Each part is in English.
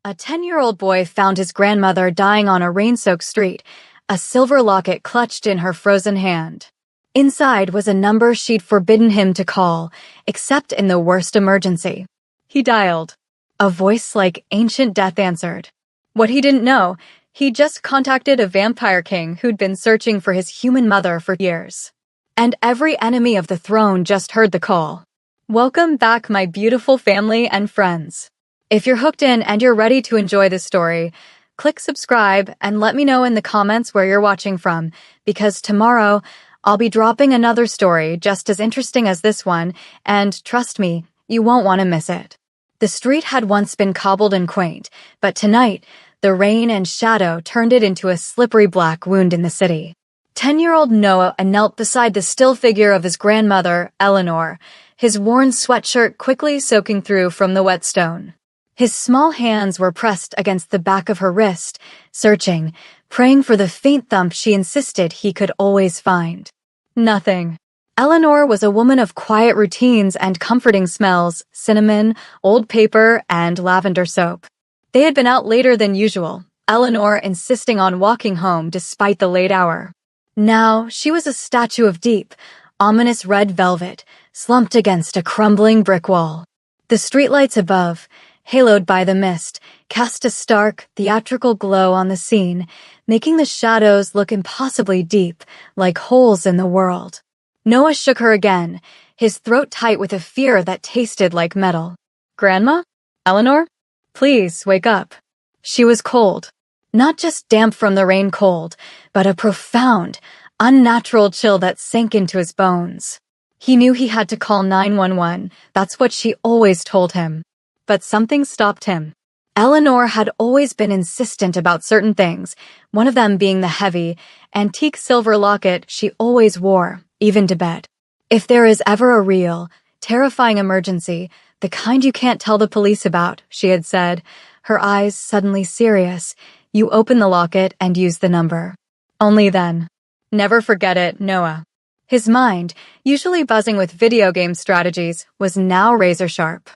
A 10-year-old boy found his grandmother dying on a rain-soaked street, a silver locket clutched in her frozen hand. Inside was a number she'd forbidden him to call, except in the worst emergency. He dialed. A voice like ancient death answered. What he didn't know, he'd just contacted a vampire king who'd been searching for his human mother for years. And every enemy of the throne just heard the call. Welcome back, my beautiful family and friends. If you're hooked in and you're ready to enjoy this story, click subscribe and let me know in the comments where you're watching from, because tomorrow I'll be dropping another story just as interesting as this one, and trust me, you won't want to miss it. The street had once been cobbled and quaint, but tonight, the rain and shadow turned it into a slippery black wound in the city. 10-year-old Noah knelt beside the still figure of his grandmother, Eleanor, his worn sweatshirt quickly soaking through from the wet stone. His small hands were pressed against the back of her wrist, searching, praying for the faint thump she insisted he could always find. Nothing. Eleanor was a woman of quiet routines and comforting smells: cinnamon, old paper, and lavender soap. They had been out later than usual, Eleanor insisting on walking home despite the late hour. Now she was a statue of deep, ominous red velvet, slumped against a crumbling brick wall. The streetlights above, haloed by the mist, cast a stark, theatrical glow on the scene, making the shadows look impossibly deep, like holes in the world. Noah shook her again, his throat tight with a fear that tasted like metal. Grandma? Eleanor? Please, wake up. She was cold. Not just damp from the rain cold, but a profound, unnatural chill that sank into his bones. He knew he had to call 911, that's what she always told him. But something stopped him. Eleanor had always been insistent about certain things, one of them being the heavy, antique silver locket she always wore, even to bed. If there is ever a real, terrifying emergency, the kind you can't tell the police about, she had said, her eyes suddenly serious, you open the locket and use the number. Only then. Never forget it, Noah. His mind, usually buzzing with video game strategies, was now razor-sharp.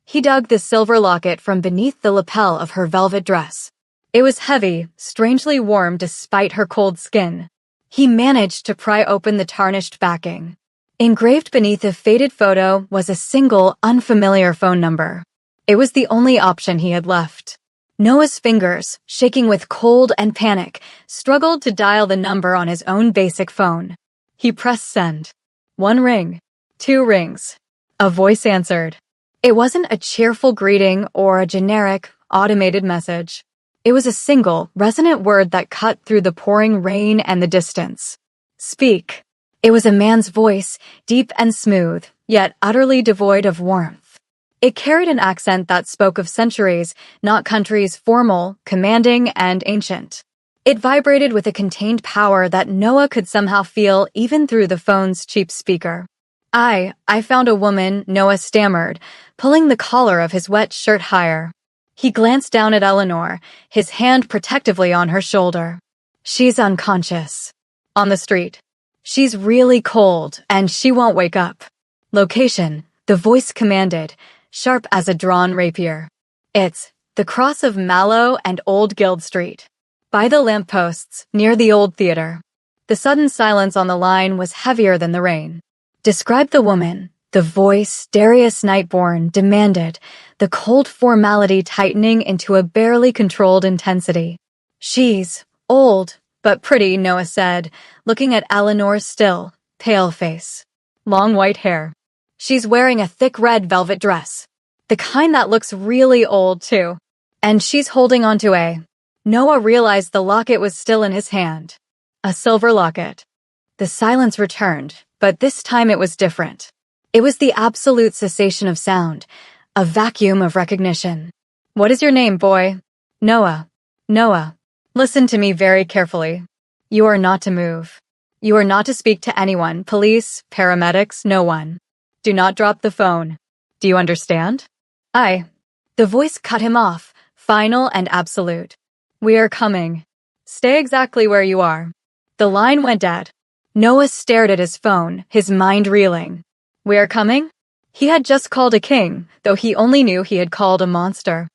He dug the silver locket from beneath the lapel of her velvet dress. It was heavy, strangely warm despite her cold skin. He managed to pry open the tarnished backing. Engraved beneath a faded photo was a single, unfamiliar phone number. It was the only option he had left. Noah's fingers, shaking with cold and panic, struggled to dial the number on his own basic phone. He pressed send. 1 ring. 2 rings. A voice answered. It wasn't a cheerful greeting or a generic, automated message. It was a single, resonant word that cut through the pouring rain and the distance. Speak. It was a man's voice, deep and smooth, yet utterly devoid of warmth. It carried an accent that spoke of centuries, not countries, formal, commanding, and ancient. It vibrated with a contained power that Noah could somehow feel even through the phone's cheap speaker. I found a woman, Noah stammered, pulling the collar of his wet shirt higher. He glanced down at Eleanor, his hand protectively on her shoulder. She's unconscious. On the street. She's really cold, and she won't wake up. Location, the voice commanded, sharp as a drawn rapier. It's the cross of Mallow and Old Guild Street. By the lampposts, near the old theater. The sudden silence on the line was heavier than the rain. Describe the woman, the voice, Darius Nightborn, demanded, the cold formality tightening into a barely controlled intensity. She's old, but pretty, Noah said, looking at Eleanor's still, pale face. Long white hair. She's wearing a thick red velvet dress. The kind that looks really old, too. And she's holding onto a... Noah realized the locket was still in his hand. A silver locket. The silence returned, but this time it was different. It was the absolute cessation of sound, a vacuum of recognition. What is your name, boy? Noah. Noah. Listen to me very carefully. You are not to move. You are not to speak to anyone, police, paramedics, no one. Do not drop the phone. Do you understand? The voice cut him off, final and absolute. We are coming. Stay exactly where you are. The line went dead. Noah stared at his phone, his mind reeling. We are coming? He had just called a king, though he only knew he had called a monster.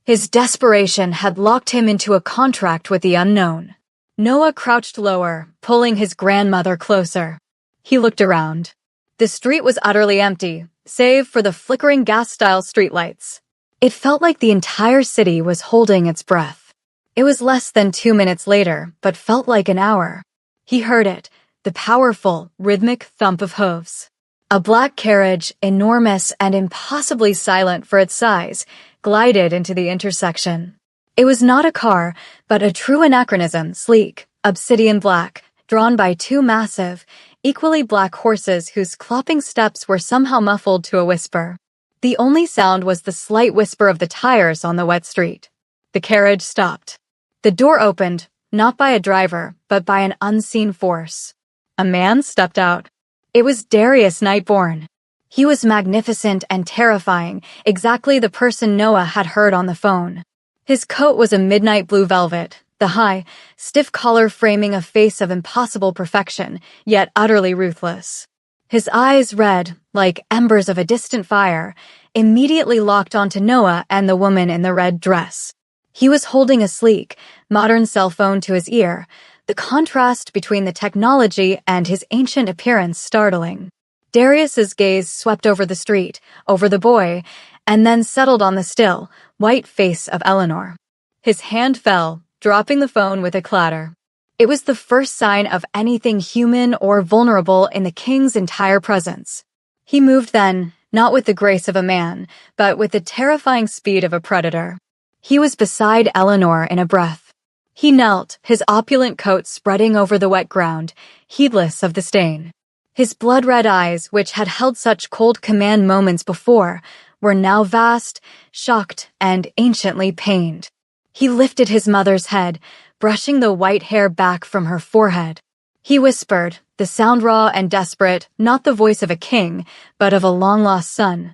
His desperation had locked him into a contract with the unknown. Noah crouched lower, pulling his grandmother closer. He looked around. The street was utterly empty, save for the flickering gas-style streetlights. It felt like the entire city was holding its breath. It was less than 2 minutes later, but felt like an hour. He heard it, the powerful, rhythmic thump of hooves. A black carriage, enormous and impossibly silent for its size, glided into the intersection. It was not a car, but a true anachronism, sleek, obsidian black, drawn by two massive, equally black horses whose clopping steps were somehow muffled to a whisper. The only sound was the slight whisper of the tires on the wet street. The carriage stopped. The door opened, not by a driver, but by an unseen force. A man stepped out. It was Darius Nightborn. He was magnificent and terrifying, exactly the person Noah had heard on the phone. His coat was a midnight blue velvet, the high, stiff collar framing a face of impossible perfection, yet utterly ruthless. His eyes, red, like embers of a distant fire, immediately locked onto Noah and the woman in the red dress. He was holding a sleek, modern cell phone to his ear, the contrast between the technology and his ancient appearance startling. Darius's gaze swept over the street, over the boy, and then settled on the still, white face of Eleanor. His hand fell, dropping the phone with a clatter. It was the first sign of anything human or vulnerable in the king's entire presence. He moved then, not with the grace of a man, but with the terrifying speed of a predator. He was beside Eleanor in a breath. He knelt, his opulent coat spreading over the wet ground, heedless of the stain. His blood-red eyes, which had held such cold command moments before, were now vast, shocked, and anciently pained. He lifted his mother's head, brushing the white hair back from her forehead. He whispered, the sound raw and desperate, not the voice of a king, but of a long-lost son.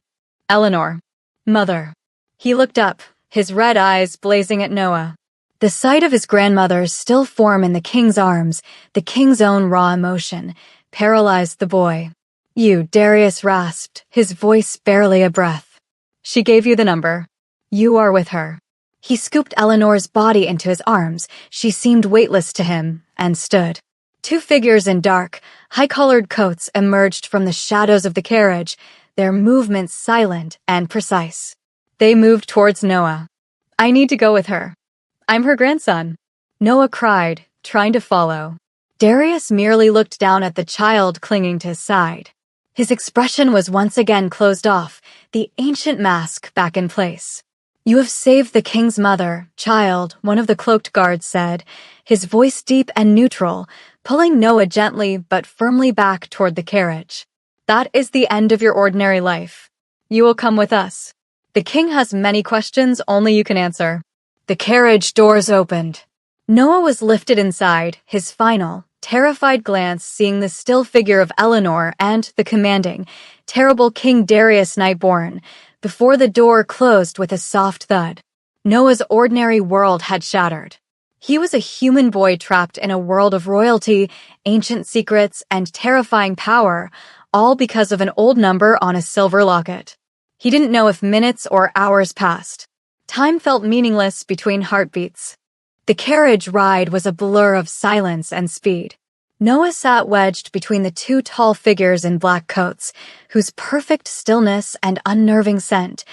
Eleanor. Mother. He looked up, his red eyes blazing at Noah. The sight of his grandmother's still form in the king's arms, the king's own raw emotion, paralyzed the boy. You, Darius rasped, his voice barely a breath. She gave you the number. You are with her. He scooped Eleanor's body into his arms. She seemed weightless to him, and stood. Two figures in dark, high-collared coats emerged from the shadows of the carriage, their movements silent and precise. They moved towards Noah. I need to go with her. I'm her grandson. Noah cried, trying to follow. Darius merely looked down at the child clinging to his side. His expression was once again closed off, the ancient mask back in place. You have saved the king's mother, child, one of the cloaked guards said, his voice deep and neutral, pulling Noah gently but firmly back toward the carriage. That is the end of your ordinary life. You will come with us. The king has many questions only you can answer. The carriage doors opened. Noah was lifted inside, his final, terrified glance seeing the still figure of Eleanor and the commanding, terrible King Darius Nightborn, before the door closed with a soft thud. Noah's ordinary world had shattered. He was a human boy trapped in a world of royalty, ancient secrets, and terrifying power, all because of an old number on a silver locket. He didn't know if minutes or hours passed. Time felt meaningless between heartbeats. The carriage ride was a blur of silence and speed. Noah sat wedged between the two tall figures in black coats, whose perfect stillness and unnerving scent,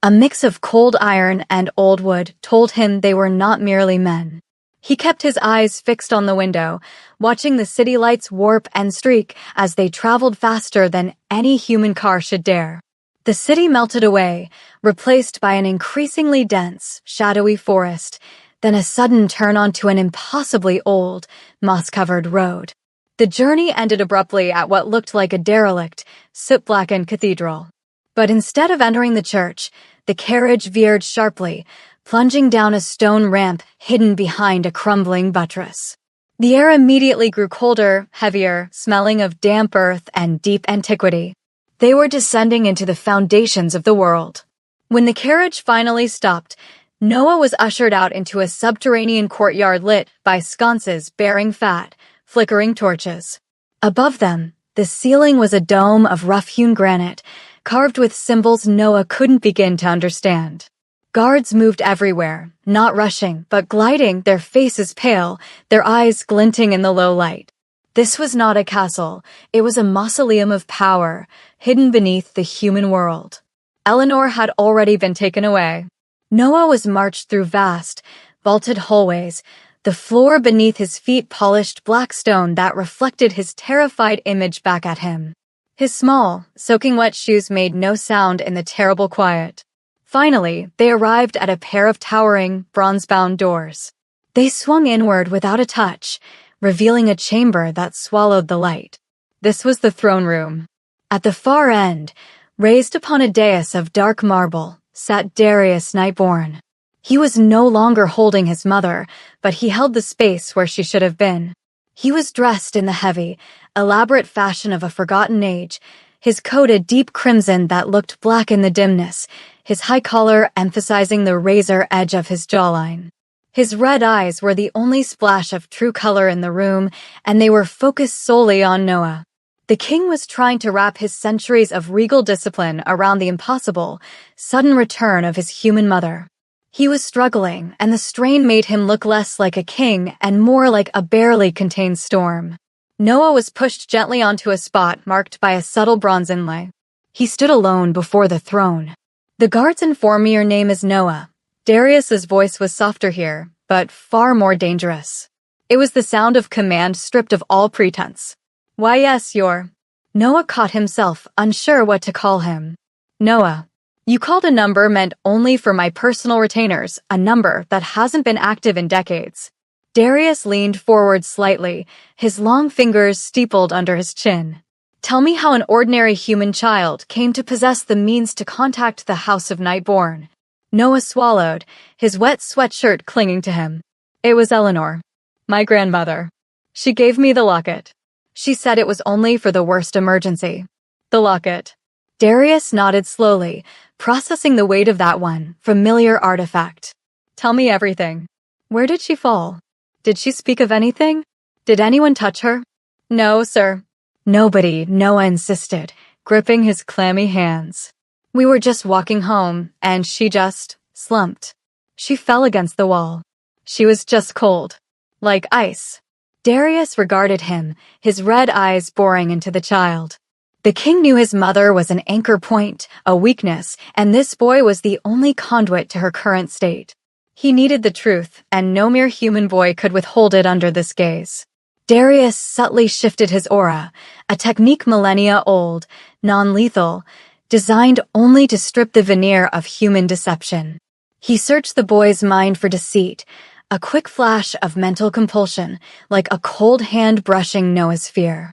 a mix of cold iron and old wood, told him they were not merely men. He kept his eyes fixed on the window, watching the city lights warp and streak as they traveled faster than any human car should dare. The city melted away, replaced by an increasingly dense, shadowy forest, then a sudden turn onto an impossibly old, moss-covered road. The journey ended abruptly at what looked like a derelict, soot-blackened cathedral. But instead of entering the church, the carriage veered sharply, plunging down a stone ramp hidden behind a crumbling buttress. The air immediately grew colder, heavier, smelling of damp earth and deep antiquity. They were descending into the foundations of the world. When the carriage finally stopped, Noah was ushered out into a subterranean courtyard lit by sconces bearing fat, flickering torches. Above them, the ceiling was a dome of rough-hewn granite, carved with symbols Noah couldn't begin to understand. Guards moved everywhere, not rushing, but gliding, their faces pale, their eyes glinting in the low light. This was not a castle, it was a mausoleum of power, hidden beneath the human world. Eleanor had already been taken away. Noah was marched through vast, vaulted hallways, the floor beneath his feet polished black stone that reflected his terrified image back at him. His small, soaking wet shoes made no sound in the terrible quiet. Finally, they arrived at a pair of towering, bronze-bound doors. They swung inward without a touch, revealing a chamber that swallowed the light. This was the throne room. At the far end, raised upon a dais of dark marble, sat Darius Nightborn. He was no longer holding his mother, but he held the space where she should have been. He was dressed in the heavy, elaborate fashion of a forgotten age, his coat a deep crimson that looked black in the dimness, his high collar emphasizing the razor edge of his jawline. His red eyes were the only splash of true color in the room, and they were focused solely on Noah. The king was trying to wrap his centuries of regal discipline around the impossible, sudden return of his human mother. He was struggling, and the strain made him look less like a king and more like a barely contained storm. Noah was pushed gently onto a spot marked by a subtle bronze inlay. He stood alone before the throne. The guards inform me your name is Noah. Darius's voice was softer here, but far more dangerous. It was the sound of command stripped of all pretense. Why yes, Noah caught himself, unsure what to call him. Noah. You called a number meant only for my personal retainers, a number that hasn't been active in decades. Darius leaned forward slightly, his long fingers steepled under his chin. Tell me how an ordinary human child came to possess the means to contact the House of Nightborn. Noah swallowed, his wet sweatshirt clinging to him. It was Eleanor. My grandmother. She gave me the locket. She said it was only for the worst emergency. The locket. Darius nodded slowly, processing the weight of that one familiar artifact. Tell me everything. Where did she fall? Did she speak of anything? Did anyone touch her? No, sir. Nobody, Noah insisted, gripping his clammy hands. We were just walking home, and she just slumped. She fell against the wall. She was just cold. Like ice. Darius regarded him, his red eyes boring into the child. The king knew his mother was an anchor point, a weakness, and this boy was the only conduit to her current state. He needed the truth, and no mere human boy could withhold it under this gaze. Darius subtly shifted his aura, a technique millennia old, non-lethal, designed only to strip the veneer of human deception. He searched the boy's mind for deceit, a quick flash of mental compulsion, like a cold hand brushing Noah's fear.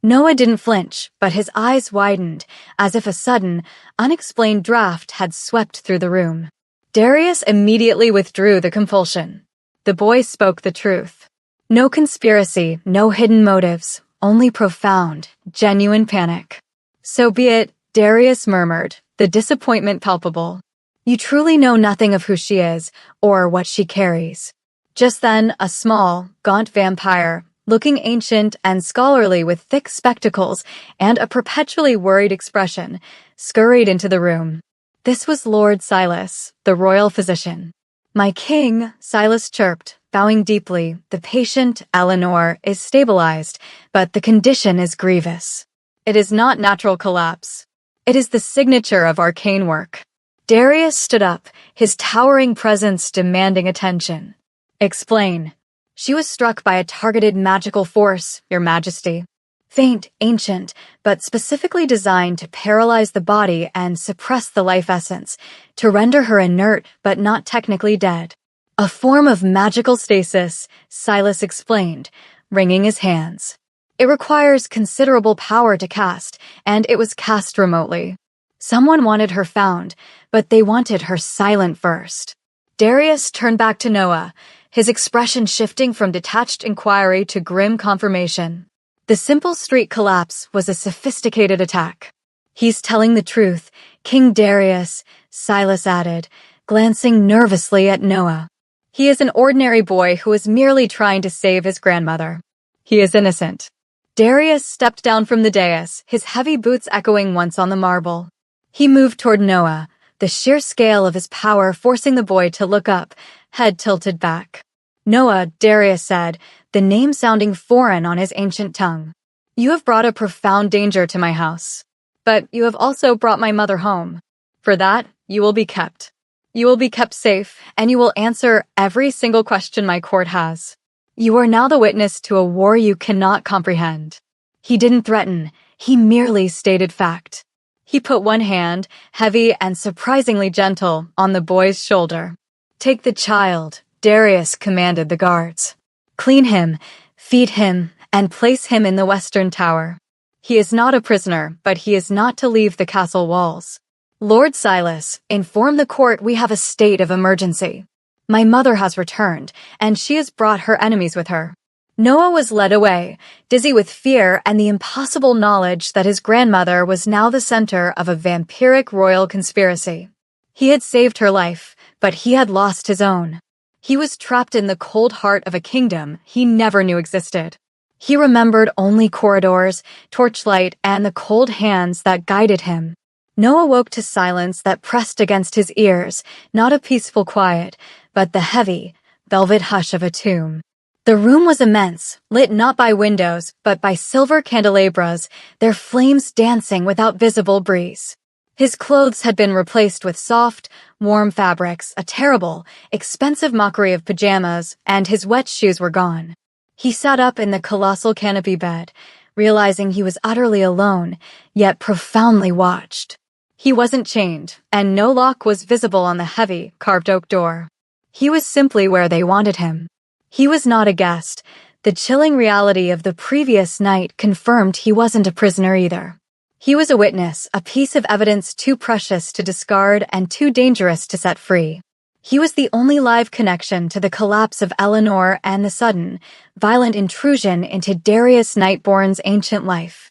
Noah didn't flinch, but his eyes widened, as if a sudden, unexplained draft had swept through the room. Darius immediately withdrew the compulsion. The boy spoke the truth. No conspiracy, no hidden motives, only profound, genuine panic. So be it, Darius murmured, the disappointment palpable. You truly know nothing of who she is, or what she carries. Just then, a small, gaunt vampire, looking ancient and scholarly with thick spectacles and a perpetually worried expression, scurried into the room. This was Lord Silas, the royal physician. My king, Silas chirped, bowing deeply, the patient, Eleanor, is stabilized, but the condition is grievous. It is not natural collapse. It is the signature of arcane work. Darius stood up, his towering presence demanding attention. Explain. She was struck by a targeted magical force, Your Majesty. Faint, ancient, but specifically designed to paralyze the body and suppress the life essence, to render her inert but not technically dead. A form of magical stasis, Silas explained, wringing his hands. It requires considerable power to cast, and it was cast remotely. Someone wanted her found, but they wanted her silent first. Darius turned back to Noah, his expression shifting from detached inquiry to grim confirmation. The simple street collapse was a sophisticated attack. He's telling the truth, King Darius, Silas added, glancing nervously at Noah. He is an ordinary boy who is merely trying to save his grandmother. He is innocent. Darius stepped down from the dais, his heavy boots echoing once on the marble. He moved toward Noah, the sheer scale of his power forcing the boy to look up, head tilted back. "Noah," Darius said, the name sounding foreign on his ancient tongue. "You have brought a profound danger to my house. But you have also brought my mother home. For that, you will be kept. You will be kept safe, and you will answer every single question my court has. You are now the witness to a war you cannot comprehend." He didn't threaten, he merely stated fact. He put one hand, heavy and surprisingly gentle, on the boy's shoulder. "Take the child," Darius commanded the guards. "Clean him, feed him, and place him in the western tower. He is not a prisoner, but he is not to leave the castle walls. Lord Silas, inform the court we have a state of emergency. My mother has returned, and she has brought her enemies with her." Noah was led away, dizzy with fear and the impossible knowledge that his grandmother was now the center of a vampiric royal conspiracy. He had saved her life, but he had lost his own. He was trapped in the cold heart of a kingdom he never knew existed. He remembered only corridors, torchlight, and the cold hands that guided him. Noah woke to silence that pressed against his ears, not a peaceful quiet, but the heavy, velvet hush of a tomb. The room was immense, lit not by windows, but by silver candelabras, their flames dancing without visible breeze. His clothes had been replaced with soft, warm fabrics, a terrible, expensive mockery of pajamas, and his wet shoes were gone. He sat up in the colossal canopy bed, realizing he was utterly alone, yet profoundly watched. He wasn't chained, and no lock was visible on the heavy, carved oak door. He was simply where they wanted him. He was not a guest. The chilling reality of the previous night confirmed he wasn't a prisoner either. He was a witness, a piece of evidence too precious to discard and too dangerous to set free. He was the only live connection to the collapse of Eleanor and the sudden, violent intrusion into Darius Nightborn's ancient life.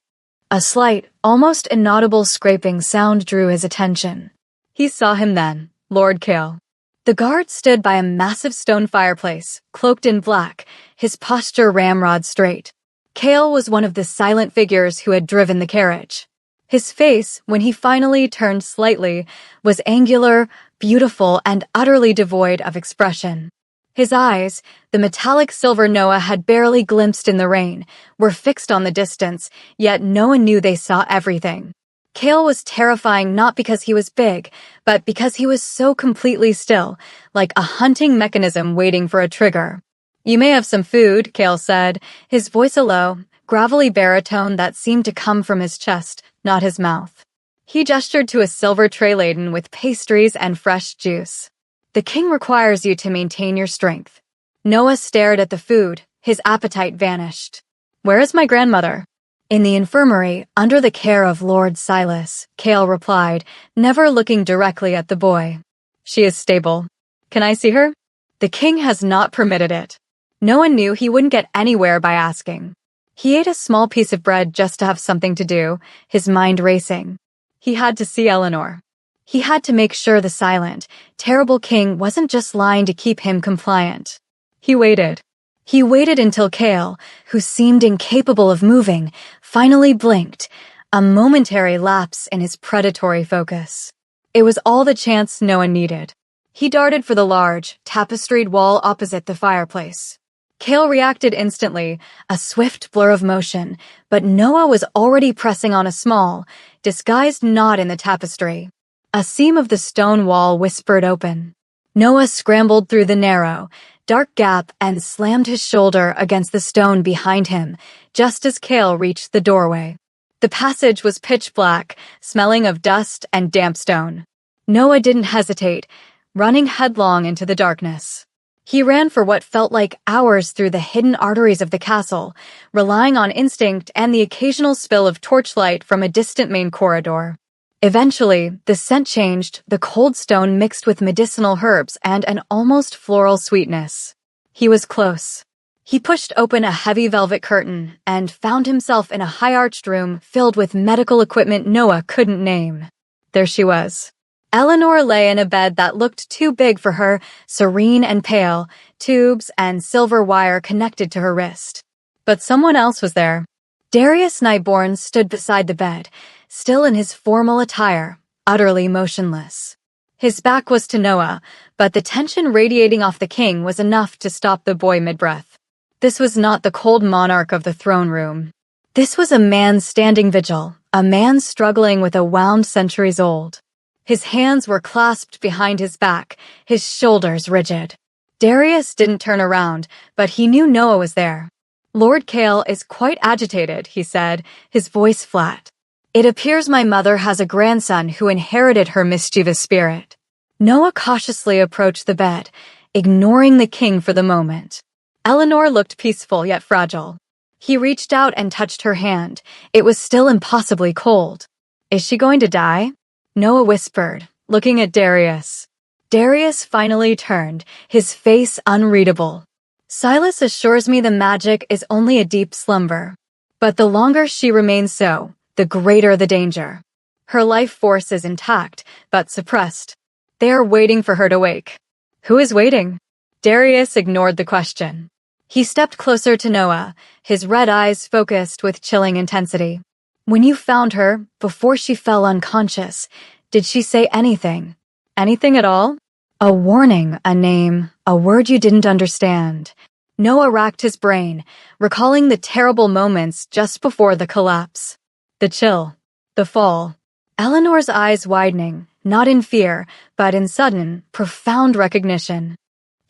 A slight, almost inaudible scraping sound drew his attention. He saw him then, Lord Cale. The guard stood by a massive stone fireplace, cloaked in black, his posture ramrod straight. Cale was one of the silent figures who had driven the carriage. His face, when he finally turned slightly, was angular, beautiful, and utterly devoid of expression. His eyes, the metallic silver Noah had barely glimpsed in the rain, were fixed on the distance, yet no one knew they saw everything. Cale was terrifying not because he was big, but because he was so completely still, like a hunting mechanism waiting for a trigger. "You may have some food," Cale said, his voice a low, gravelly baritone that seemed to come from his chest, not his mouth. He gestured to a silver tray laden with pastries and fresh juice. "The king requires you to maintain your strength." Noah stared at the food, his appetite vanished. "Where is my grandmother?" "In the infirmary, under the care of Lord Silas," Cale replied, never looking directly at the boy. "She is stable. Can I see her?" "The king has not permitted it." Noah knew he wouldn't get anywhere by asking. He ate a small piece of bread just to have something to do, his mind racing. He had to see Eleanor. He had to make sure the silent, terrible king wasn't just lying to keep him compliant. He waited. He waited until Cale, who seemed incapable of moving, finally blinked, a momentary lapse in his predatory focus. It was all the chance Noah needed. He darted for the large, tapestried wall opposite the fireplace. Cale reacted instantly, a swift blur of motion, but Noah was already pressing on a small, disguised knot in the tapestry. A seam of the stone wall whispered open. Noah scrambled through the narrow, dark gap and slammed his shoulder against the stone behind him, just as Cale reached the doorway. The passage was pitch black, smelling of dust and damp stone. Noah didn't hesitate, running headlong into the darkness. He ran for what felt like hours through the hidden arteries of the castle, relying on instinct and the occasional spill of torchlight from a distant main corridor. Eventually, the scent changed, the cold stone mixed with medicinal herbs and an almost floral sweetness. He was close. He pushed open a heavy velvet curtain and found himself in a high-arched room filled with medical equipment Noah couldn't name. There she was. Eleanor lay in a bed that looked too big for her, serene and pale, tubes and silver wire connected to her wrist. But someone else was there. Darius Nightborn stood beside the bed, still in his formal attire, utterly motionless. His back was to Noah, but the tension radiating off the king was enough to stop the boy mid-breath. This was not the cold monarch of the throne room. This was a man standing vigil, a man struggling with a wound centuries old. His hands were clasped behind his back, his shoulders rigid. Darius didn't turn around, but he knew Noah was there. "Lord Kale is quite agitated," he said, his voice flat. "It appears my mother has a grandson who inherited her mischievous spirit." Noah cautiously approached the bed, ignoring the king for the moment. Eleanor looked peaceful yet fragile. He reached out and touched her hand. It was still impossibly cold. "Is she going to die?" Noah whispered, looking at Darius. Darius finally turned, his face unreadable. "Silas assures me the magic is only a deep slumber. But the longer she remains so, the greater the danger. Her life force is intact, but suppressed. They are waiting for her to wake." "Who is waiting?" Darius ignored the question. He stepped closer to Noah, his red eyes focused with chilling intensity. "When you found her, before she fell unconscious, did she say anything? Anything at all? A warning, a name, a word you didn't understand?" Noah racked his brain, recalling the terrible moments just before the collapse. The chill. The fall. Eleanor's eyes widening, not in fear, but in sudden, profound recognition.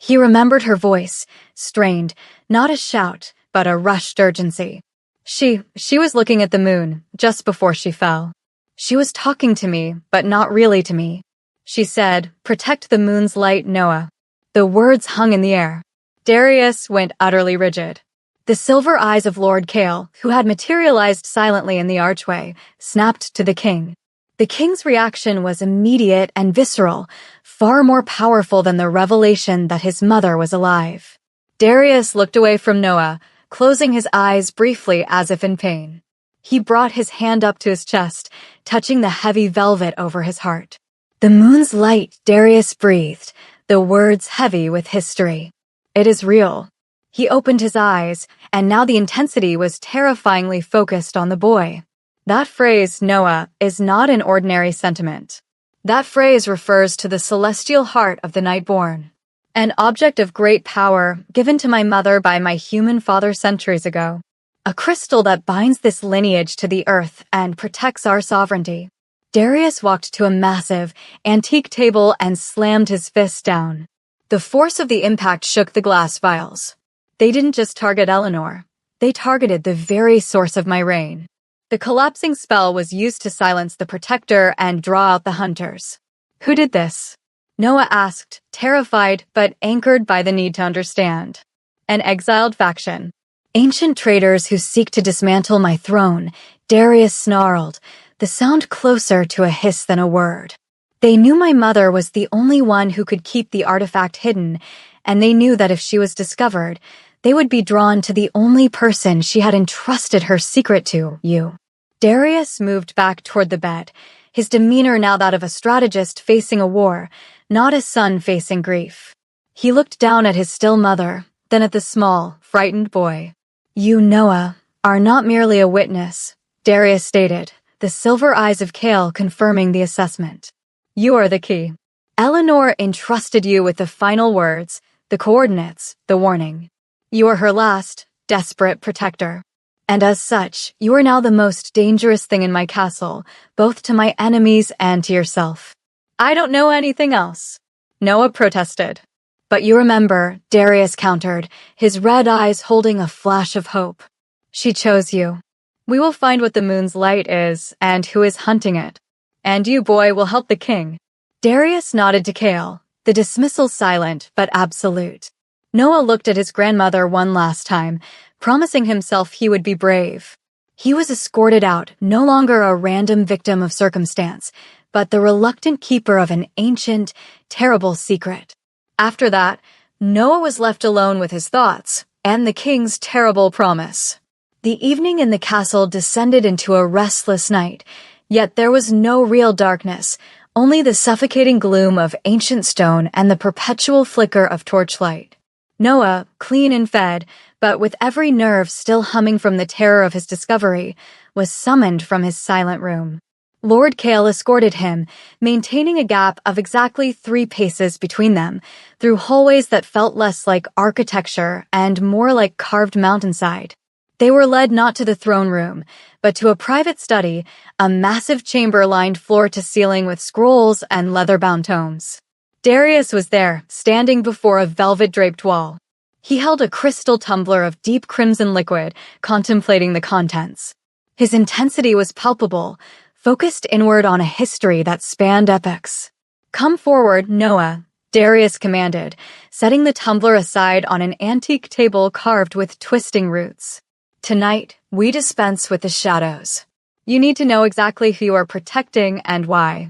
He remembered her voice, strained, not a shout, but a rushed urgency. She was looking at the moon, just before she fell. "She was talking to me, but not really to me." She said, "Protect the moon's light, Noah." The words hung in the air. Darius went utterly rigid. The silver eyes of Lord Kale, who had materialized silently in the archway, snapped to the king. The king's reaction was immediate and visceral, far more powerful than the revelation that his mother was alive. Darius looked away from Noah, closing his eyes briefly as if in pain. He brought his hand up to his chest, touching the heavy velvet over his heart. "The moon's light," Darius breathed, the words heavy with history. "It is real." He opened his eyes, and now the intensity was terrifyingly focused on the boy. "That phrase, Noah, is not an ordinary sentiment. That phrase refers to the celestial heart of the nightborn, an object of great power given to my mother by my human father centuries ago. A crystal that binds this lineage to the earth and protects our sovereignty." Darius walked to a massive, antique table and slammed his fist down. The force of the impact shook the glass vials. They didn't just target Eleanor. They targeted the very source of my reign. The collapsing spell was used to silence the protector and draw out the hunters. "Who did this?" Noah asked, terrified but anchored by the need to understand. "An exiled faction. Ancient traitors who seek to dismantle my throne," Darius snarled, the sound closer to a hiss than a word. "They knew my mother was the only one who could keep the artifact hidden, and they knew that if she was discovered, they would be drawn to the only person she had entrusted her secret to, you." Darius moved back toward the bed, his demeanor now that of a strategist facing a war, not a son facing grief. He looked down at his still mother, then at the small, frightened boy. "You, Noah, are not merely a witness," Darius stated, the silver eyes of Kale confirming the assessment. "You are the key. Eleanor entrusted you with the final words, the coordinates, the warning. You are her last, desperate protector. And as such, you are now the most dangerous thing in my castle, both to my enemies and to yourself." "I don't know anything else," Noah protested. "But you remember," Darius countered, his red eyes holding a flash of hope. "She chose you. We will find what the moon's light is and who is hunting it. And you, boy, will help the king." Darius nodded to Kale, the dismissal silent but absolute. Noah looked at his grandmother one last time, promising himself he would be brave. He was escorted out, no longer a random victim of circumstance, but the reluctant keeper of an ancient, terrible secret. After that, Noah was left alone with his thoughts and the king's terrible promise. The evening in the castle descended into a restless night, yet there was no real darkness, only the suffocating gloom of ancient stone and the perpetual flicker of torchlight. Noah, clean and fed, but with every nerve still humming from the terror of his discovery, was summoned from his silent room. Lord Kale escorted him, maintaining a gap of exactly 3 paces between them, through hallways that felt less like architecture and more like carved mountainside. They were led not to the throne room, but to a private study, a massive chamber lined floor to ceiling with scrolls and leather-bound tomes. Darius was there, standing before a velvet-draped wall. He held a crystal tumbler of deep crimson liquid, contemplating the contents. His intensity was palpable, focused inward on a history that spanned epochs. "Come forward, Noah," Darius commanded, setting the tumbler aside on an antique table carved with twisting roots. "Tonight, we dispense with the shadows. You need to know exactly who you are protecting and why."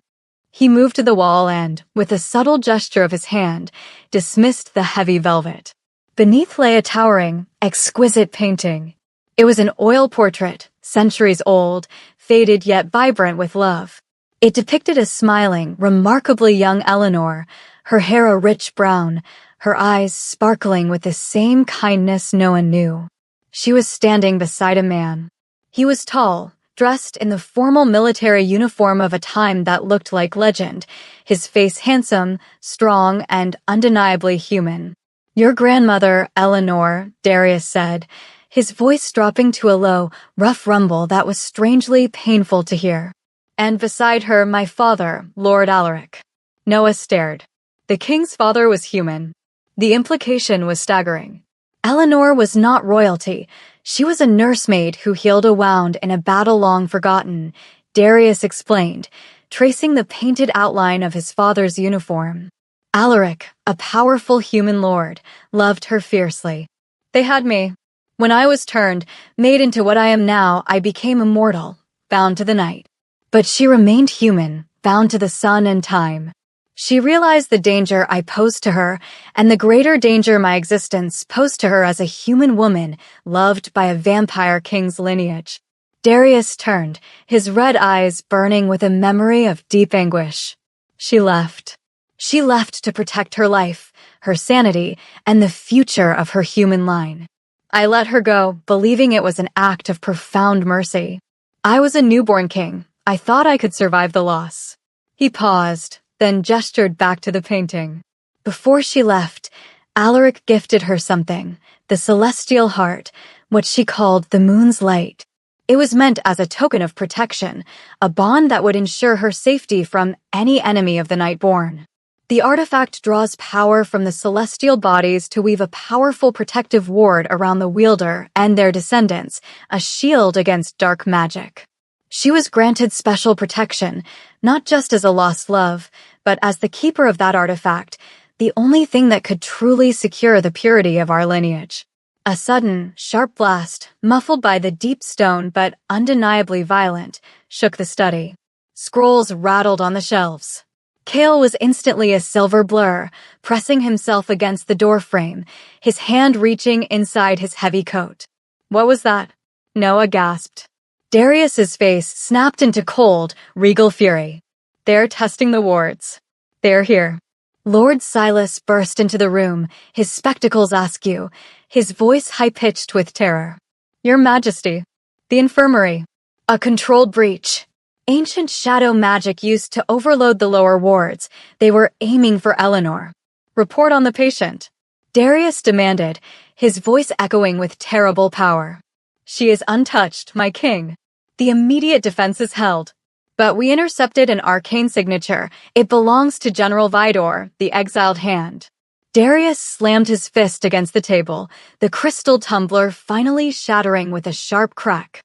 He moved to the wall and, with a subtle gesture of his hand, dismissed the heavy velvet. Beneath lay a towering, exquisite painting. It was an oil portrait, centuries old, faded yet vibrant with love. It depicted a smiling, remarkably young Eleanor, her hair a rich brown, her eyes sparkling with the same kindness Noah knew. She was standing beside a man. He was tall, dressed in the formal military uniform of a time that looked like legend, his face handsome, strong, and undeniably human. "Your grandmother, Eleanor," Darius said, his voice dropping to a low, rough rumble that was strangely painful to hear. "And beside her, my father, Lord Alaric." Noah stared. The king's father was human. The implication was staggering. Eleanor was not royalty. She was a nursemaid who healed a wound in a battle long forgotten, Darius explained, tracing the painted outline of his father's uniform. Alaric, a powerful human lord, loved her fiercely. "They had me. When I was turned, made into what I am now, I became immortal, bound to the night. But she remained human, bound to the sun and time. She realized the danger I posed to her, and the greater danger my existence posed to her as a human woman, loved by a vampire king's lineage." Darius turned, his red eyes burning with a memory of deep anguish. She left. She left to protect her life, her sanity, and the future of her human line. I let her go, believing it was an act of profound mercy. I was a newborn king. I thought I could survive the loss. He paused, then gestured back to the painting. Before she left, Alaric gifted her something, the celestial heart, what she called the moon's light. It was meant as a token of protection, a bond that would ensure her safety from any enemy of the Nightborn. The artifact draws power from the celestial bodies to weave a powerful protective ward around the wielder and their descendants, a shield against dark magic. She was granted special protection, not just as a lost love, but as the keeper of that artifact, the only thing that could truly secure the purity of our lineage. A sudden, sharp blast, muffled by the deep stone but undeniably violent, shook the study. Scrolls rattled on the shelves. Kale was instantly a silver blur, pressing himself against the doorframe, his hand reaching inside his heavy coat. "What was that?" Noah gasped. Darius's face snapped into cold, regal fury. "They're testing the wards. They're here." Lord Silas burst into the room, his spectacles askew, his voice high-pitched with terror. "Your Majesty, the infirmary. A controlled breach. Ancient shadow magic used to overload the lower wards. They were aiming for Eleanor. Report on the patient." Darius demanded, his voice echoing with terrible power. "She is untouched, my king. The immediate defense is held. But we intercepted an arcane signature. It belongs to General Vidor, the exiled hand." Darius slammed his fist against the table, the crystal tumbler finally shattering with a sharp crack.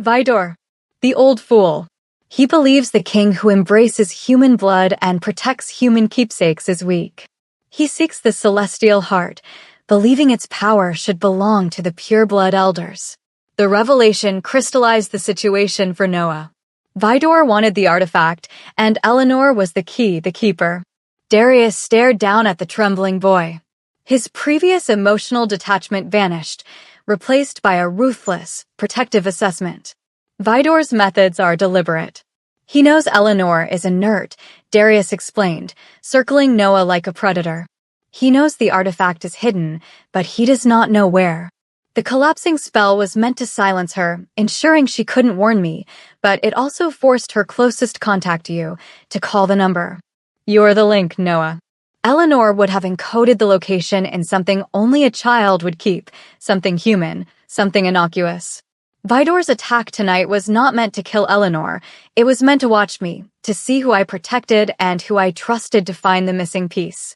"Vidor, the old fool. He believes the king who embraces human blood and protects human keepsakes is weak. He seeks the celestial heart, believing its power should belong to the pure-blood elders." The revelation crystallized the situation for Noah. Vidor wanted the artifact, and Eleanor was the key, the keeper. Darius stared down at the trembling boy. His previous emotional detachment vanished, replaced by a ruthless, protective assessment. Vidor's methods are deliberate. He knows Eleanor is inert, Darius explained, circling Noah like a predator. He knows the artifact is hidden, but he does not know where. The collapsing spell was meant to silence her, ensuring she couldn't warn me, but it also forced her closest contact, you, to call the number. You're the link, Noah. Eleanor would have encoded the location in something only a child would keep, something human, something innocuous. Vidor's attack tonight was not meant to kill Eleanor. It was meant to watch me, to see who I protected and who I trusted to find the missing piece.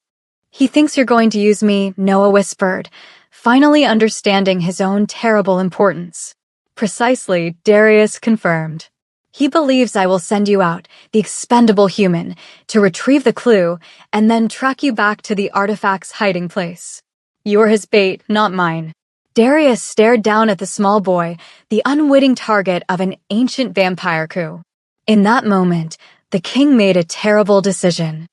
He thinks you're going to use me, Noah whispered, finally understanding his own terrible importance. Precisely, Darius confirmed. He believes I will send you out, the expendable human, to retrieve the clue and then track you back to the artifact's hiding place. You're his bait, not mine. Darius stared down at the small boy, the unwitting target of an ancient vampire coup. In that moment, the king made a terrible decision.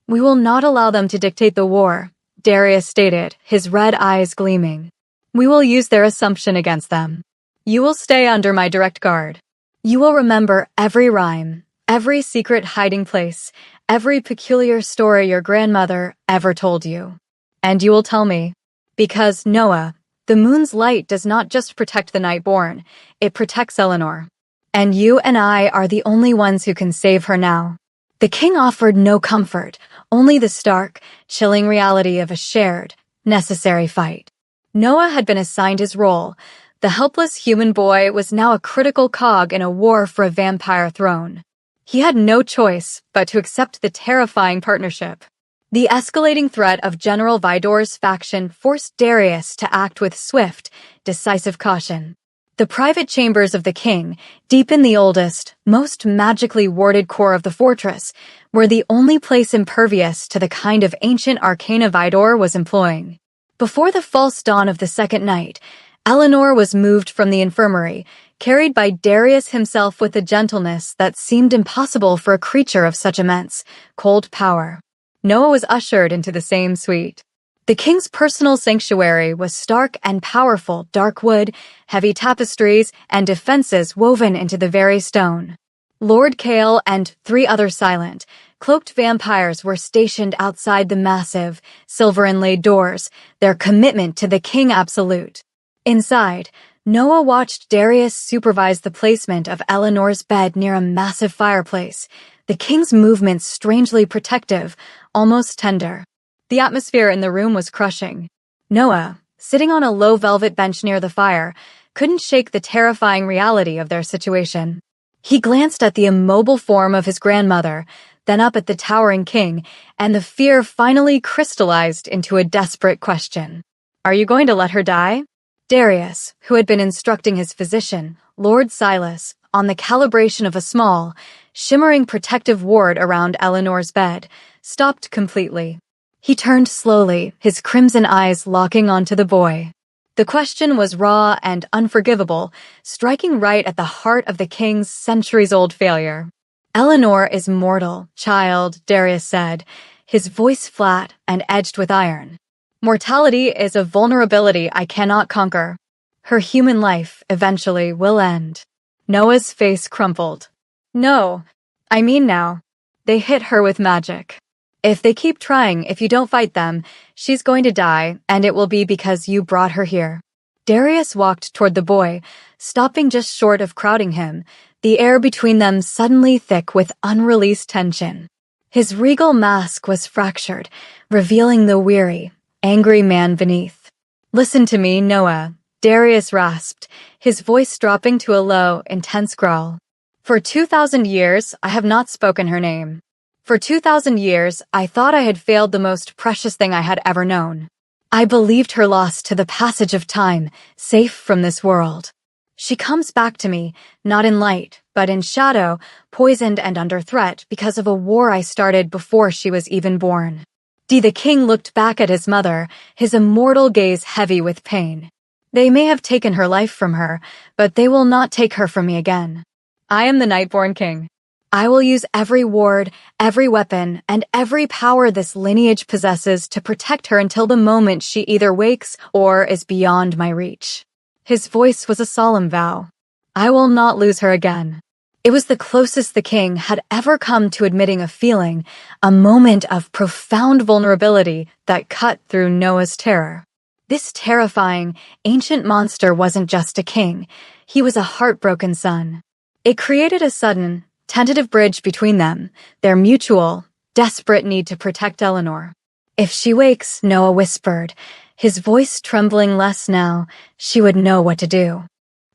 We will not allow them to dictate the war, Darius stated, his red eyes gleaming. We will use their assumption against them. You will stay under my direct guard. You will remember every rhyme, every secret hiding place, every peculiar story your grandmother ever told you. And you will tell me. Because, Noah, the moon's light does not just protect the nightborn, it protects Eleanor. And you and I are the only ones who can save her now. The king offered no comfort, only the stark, chilling reality of a shared, necessary fight. Noah had been assigned his role. The helpless human boy was now a critical cog in a war for a vampire throne. He had no choice but to accept the terrifying partnership. The escalating threat of General Vidor's faction forced Darius to act with swift, decisive caution. The private chambers of the king, deep in the oldest, most magically warded core of the fortress, were the only place impervious to the kind of ancient arcana Vidor was employing. Before the false dawn of the second night, Eleanor was moved from the infirmary, carried by Darius himself with a gentleness that seemed impossible for a creature of such immense, cold power. Noah was ushered into the same suite. The king's personal sanctuary was stark and powerful, dark wood, heavy tapestries, and defenses woven into the very stone. Lord Kale and 3 other silent, cloaked vampires were stationed outside the massive, silver-inlaid doors, their commitment to the king absolute. Inside, Noah watched Darius supervise the placement of Eleanor's bed near a massive fireplace, the king's movements strangely protective, almost tender. The atmosphere in the room was crushing. Noah, sitting on a low velvet bench near the fire, couldn't shake the terrifying reality of their situation. He glanced at the immobile form of his grandmother, then up at the towering king, and the fear finally crystallized into a desperate question. Are you going to let her die? Darius, who had been instructing his physician, Lord Silas, on the calibration of a small, shimmering protective ward around Eleanor's bed, stopped completely. He turned slowly, his crimson eyes locking onto the boy. The question was raw and unforgivable, striking right at the heart of the king's centuries-old failure. Eleanor is mortal, child, Darius said, his voice flat and edged with iron. Mortality is a vulnerability I cannot conquer. Her human life eventually will end. Noah's face crumpled. No, I mean now. They hit her with magic. If they keep trying, if you don't fight them, she's going to die, and it will be because you brought her here. Darius walked toward the boy, stopping just short of crowding him, the air between them suddenly thick with unreleased tension. His regal mask was fractured, revealing the weary, angry man beneath. Listen to me, Noah, Darius rasped, his voice dropping to a low, intense growl. For 2,000 years, I have not spoken her name. For 2,000 years, I thought I had failed the most precious thing I had ever known. I believed her lost to the passage of time, safe from this world. She comes back to me, not in light, but in shadow, poisoned and under threat because of a war I started before she was even born. The king looked back at his mother, his immortal gaze heavy with pain. They may have taken her life from her, but they will not take her from me again. I am the Nightborn King. I will use every ward, every weapon, and every power this lineage possesses to protect her until the moment she either wakes or is beyond my reach. His voice was a solemn vow. I will not lose her again. It was the closest the king had ever come to admitting a feeling, a moment of profound vulnerability that cut through Noah's terror. This terrifying, ancient monster wasn't just a king, he was a heartbroken son. It created a sudden, tentative bridge between them, their mutual, desperate need to protect Eleanor. If she wakes, Noah whispered, his voice trembling less now, she would know what to do.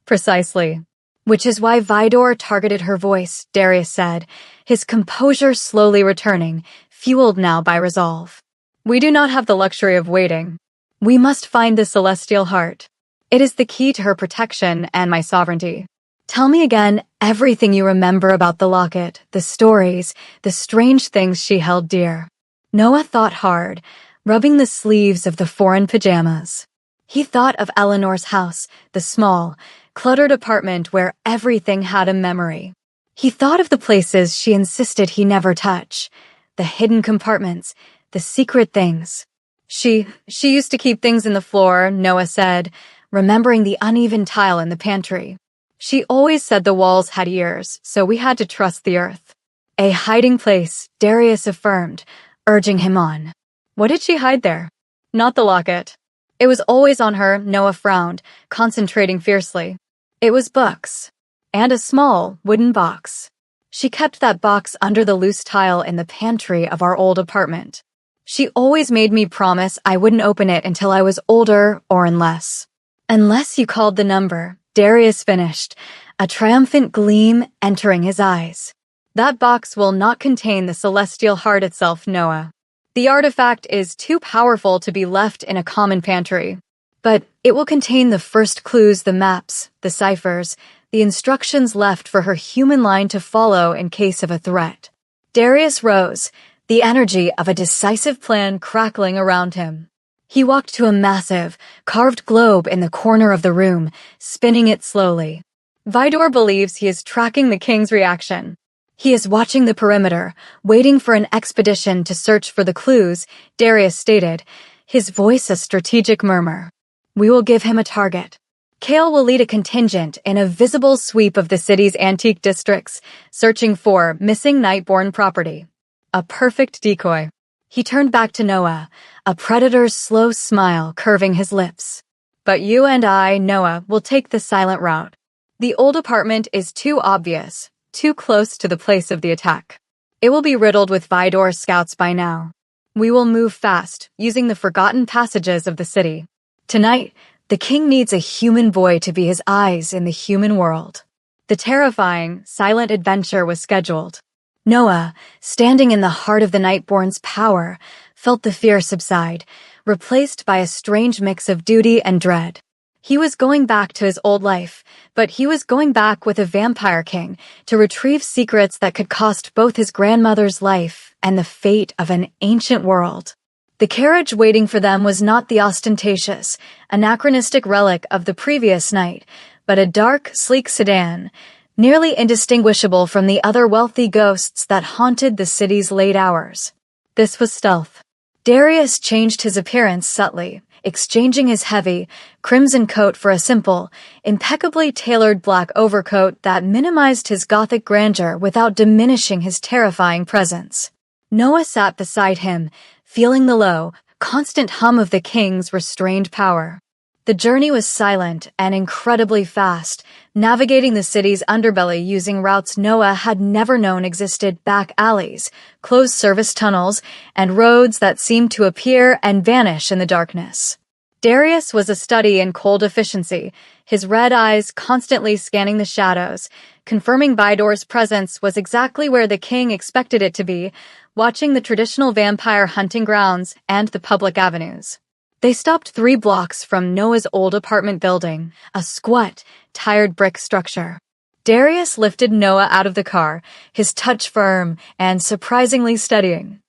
Precisely. Which is why Vidor targeted her voice, Darius said, his composure slowly returning, fueled now by resolve. We do not have the luxury of waiting. We must find the celestial heart. It is the key to her protection and my sovereignty. Tell me again everything you remember about the locket, the stories, the strange things she held dear. Noah thought hard, rubbing the sleeves of the foreign pajamas. He thought of Eleanor's house, the small, cluttered apartment where everything had a memory. He thought of the places she insisted he never touch, the hidden compartments, the secret things. She used to keep things in the floor, Noah said, remembering the uneven tile in the pantry. She always said the walls had ears, so we had to trust the earth. A hiding place, Darius affirmed, urging him on. What did she hide there? Not the locket. It was always on her, Noah frowned, concentrating fiercely. It was books. And a small, wooden box. She kept that box under the loose tile in the pantry of our old apartment. She always made me promise I wouldn't open it until I was older or unless. Unless you called the number, Darius finished, a triumphant gleam entering his eyes. That box will not contain the celestial heart itself, Noah. The artifact is too powerful to be left in a common pantry. But it will contain the first clues, the maps, the ciphers, the instructions left for her human line to follow in case of a threat. Darius rose, the energy of a decisive plan crackling around him. He walked to a massive, carved globe in the corner of the room, spinning it slowly. Vidor believes he is tracking the king's reaction. He is watching the perimeter, waiting for an expedition to search for the clues, Darius stated, his voice a strategic murmur. We will give him a target. Kale will lead a contingent in a visible sweep of the city's antique districts, searching for missing Nightborn property. A perfect decoy. He turned back to Noah, a predator's slow smile curving his lips. But you and I, Noah, will take the silent route. The old apartment is too obvious, too close to the place of the attack. It will be riddled with Vidor scouts by now. We will move fast, using the forgotten passages of the city. Tonight, the king needs a human boy to be his eyes in the human world. The terrifying, silent adventure was scheduled. Noah, standing in the heart of the Nightborn's power, felt the fear subside, replaced by a strange mix of duty and dread. He was going back to his old life, but he was going back with a vampire king to retrieve secrets that could cost both his grandmother's life and the fate of an ancient world. The carriage waiting for them was not the ostentatious, anachronistic relic of the previous night, but a dark, sleek sedan, nearly indistinguishable from the other wealthy ghosts that haunted the city's late hours. This was stealth. Darius changed his appearance subtly, exchanging his heavy, crimson coat for a simple, impeccably tailored black overcoat that minimized his gothic grandeur without diminishing his terrifying presence. Noah sat beside him, feeling the low, constant hum of the king's restrained power. The journey was silent and incredibly fast, navigating the city's underbelly using routes Noah had never known existed: back alleys, closed service tunnels, and roads that seemed to appear and vanish in the darkness. Darius was a study in cold efficiency, his red eyes constantly scanning the shadows, confirming Vidor's presence was exactly where the king expected it to be, watching the traditional vampire hunting grounds and the public avenues. They stopped 3 blocks from Noah's old apartment building, a squat, tired brick structure. Darius lifted Noah out of the car, his touch firm and surprisingly steadying.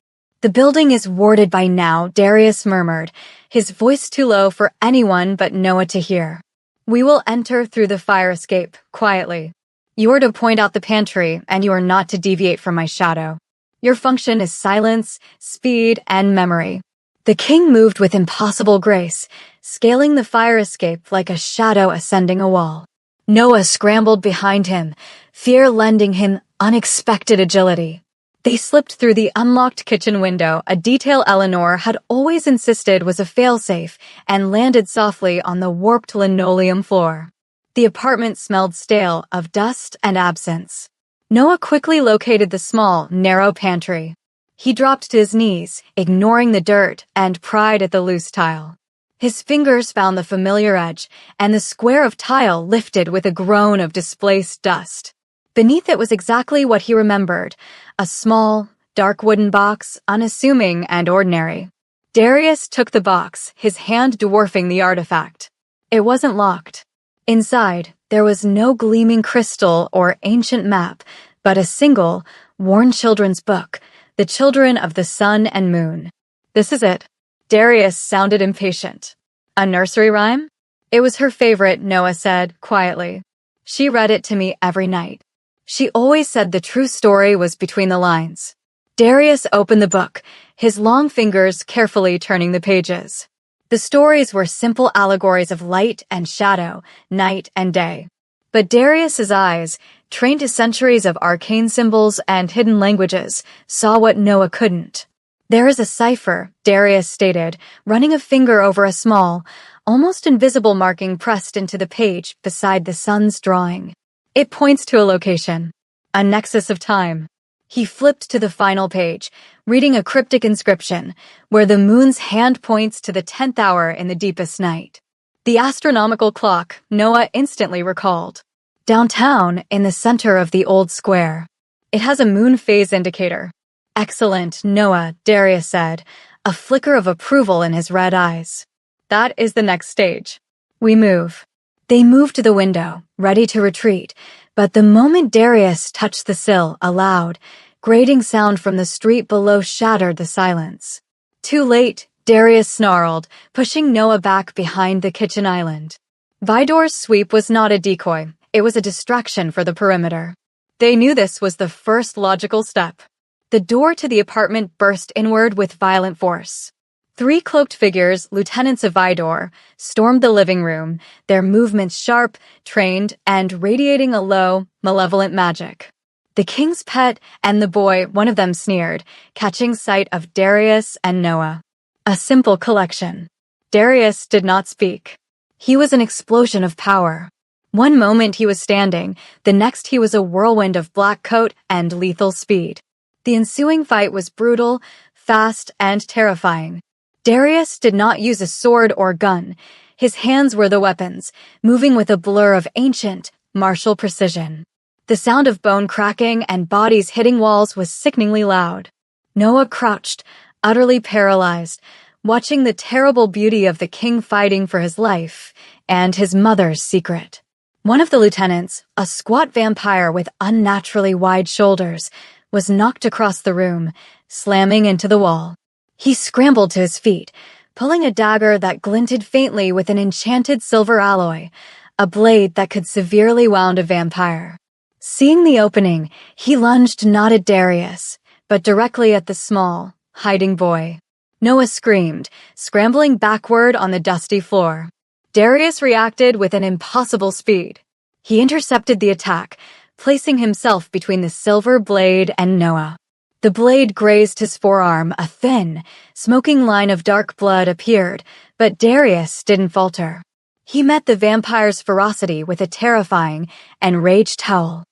The building is warded by now, Darius murmured, his voice too low for anyone but Noah to hear. We will enter through the fire escape, quietly. You are to point out the pantry, and you are not to deviate from my shadow. Your function is silence, speed, and memory. The king moved with impossible grace, scaling the fire escape like a shadow ascending a wall. Noah scrambled behind him, fear lending him unexpected agility. They slipped through the unlocked kitchen window, a detail Eleanor had always insisted was a failsafe, and landed softly on the warped linoleum floor. The apartment smelled stale, of dust and absence. Noah quickly located the small, narrow pantry. He dropped to his knees, ignoring the dirt, and pried at the loose tile. His fingers found the familiar edge, and the square of tile lifted with a groan of displaced dust. Beneath it was exactly what he remembered, a small, dark wooden box, unassuming and ordinary. Darius took the box, his hand dwarfing the artifact. It wasn't locked. Inside, there was no gleaming crystal or ancient map, but a single, worn children's book, The Children of the Sun and Moon. This is it. Darius sounded impatient. A nursery rhyme? It was her favorite, Noah said, quietly. She read it to me every night. She always said the true story was between the lines. Darius opened the book, his long fingers carefully turning the pages. The stories were simple allegories of light and shadow, night and day. But Darius's eyes, trained to centuries of arcane symbols and hidden languages, saw what Noah couldn't. There is a cipher, Darius stated, running a finger over a small, almost invisible marking pressed into the page beside the sun's drawing. It points to a location, a nexus of time. He flipped to the final page, reading a cryptic inscription, where the moon's hand points to the 10th hour in the deepest night. The astronomical clock, Noah instantly recalled. Downtown, in the center of the old square. It has a moon phase indicator. Excellent, Noah, Darius said, a flicker of approval in his red eyes. That is the next stage. We move. They moved to the window, ready to retreat, but the moment Darius touched the sill, a loud, grating sound from the street below shattered the silence. Too late, Darius snarled, pushing Noah back behind the kitchen island. Vidor's sweep was not a decoy, it was a distraction for the perimeter. They knew this was the first logical step. The door to the apartment burst inward with violent force. 3 cloaked figures, lieutenants of Vidor, stormed the living room, their movements sharp, trained, and radiating a low, malevolent magic. The king's pet and the boy, one of them sneered, catching sight of Darius and Noah. A simple collection. Darius did not speak. He was an explosion of power. One moment he was standing, the next he was a whirlwind of black coat and lethal speed. The ensuing fight was brutal, fast, and terrifying. Darius did not use a sword or gun. His hands were the weapons, moving with a blur of ancient, martial precision. The sound of bone cracking and bodies hitting walls was sickeningly loud. Noah crouched, utterly paralyzed, watching the terrible beauty of the king fighting for his life and his mother's secret. One of the lieutenants, a squat vampire with unnaturally wide shoulders, was knocked across the room, slamming into the wall. He scrambled to his feet, pulling a dagger that glinted faintly with an enchanted silver alloy, a blade that could severely wound a vampire. Seeing the opening, he lunged not at Darius, but directly at the small, hiding boy. Noah screamed, scrambling backward on the dusty floor. Darius reacted with an impossible speed. He intercepted the attack, placing himself between the silver blade and Noah. The blade grazed his forearm, a thin, smoking line of dark blood appeared, but Darius didn't falter. He met the vampire's ferocity with a terrifying, enraged howl.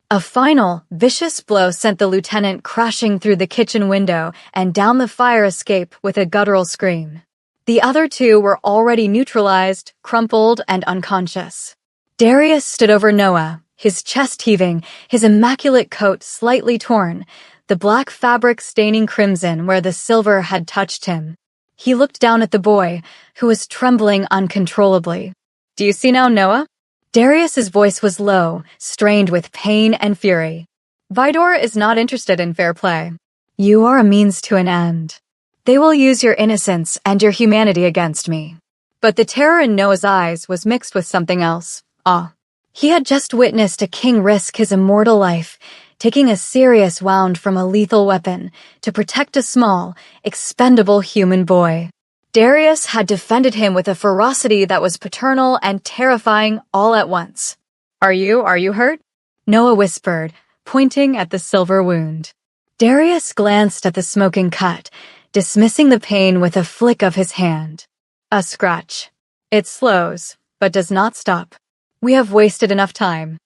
A final, vicious blow sent the lieutenant crashing through the kitchen window and down the fire escape with a guttural scream. The other 2 were already neutralized, crumpled, and unconscious. Darius stood over Noah, his chest heaving, his immaculate coat slightly torn, the black fabric staining crimson where the silver had touched him. He looked down at the boy, who was trembling uncontrollably. "Do you see now, Noah?" Darius's voice was low, strained with pain and fury. "Vidor is not interested in fair play. You are a means to an end. They will use your innocence and your humanity against me." But the terror in Noah's eyes was mixed with something else, awe. He had just witnessed a king risk his immortal life, taking a serious wound from a lethal weapon to protect a small, expendable human boy. Darius had defended him with a ferocity that was paternal and terrifying all at once. Are you hurt?" Noah whispered, pointing at the silver wound. Darius glanced at the smoking cut, dismissing the pain with a flick of his hand. A scratch. It slows, but does not stop. We have wasted enough time.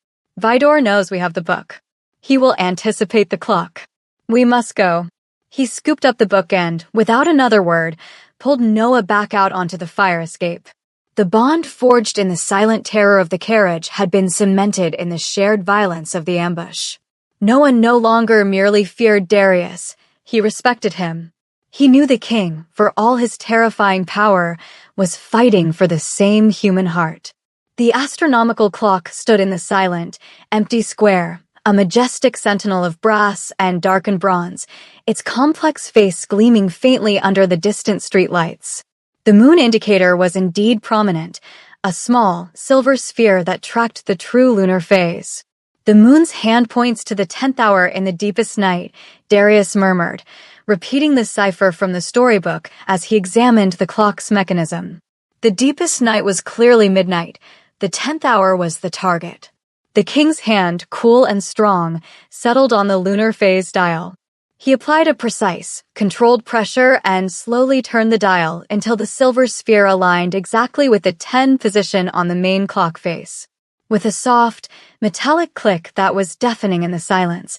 Vidor knows we have the book. He will anticipate the clock. We must go. He scooped up the book and, without another word, pulled Noah back out onto the fire escape. The bond forged in the silent terror of the carriage had been cemented in the shared violence of the ambush. Noah no longer merely feared Darius, he respected him. He knew the king, for all his terrifying power, was fighting for the same human heart. The astronomical clock stood in the silent, empty square, a majestic sentinel of brass and darkened bronze, its complex face gleaming faintly under the distant streetlights. The moon indicator was indeed prominent, a small, silver sphere that tracked the true lunar phase. The moon's hand points to the 10th hour in the deepest night, Darius murmured, repeating the cipher from the storybook as he examined the clock's mechanism. The deepest night was clearly midnight. The 10th hour was the target. The king's hand, cool and strong, settled on the lunar phase dial. He applied a precise, controlled pressure and slowly turned the dial until the silver sphere aligned exactly with the 10 position on the main clock face. With a soft, metallic click that was deafening in the silence,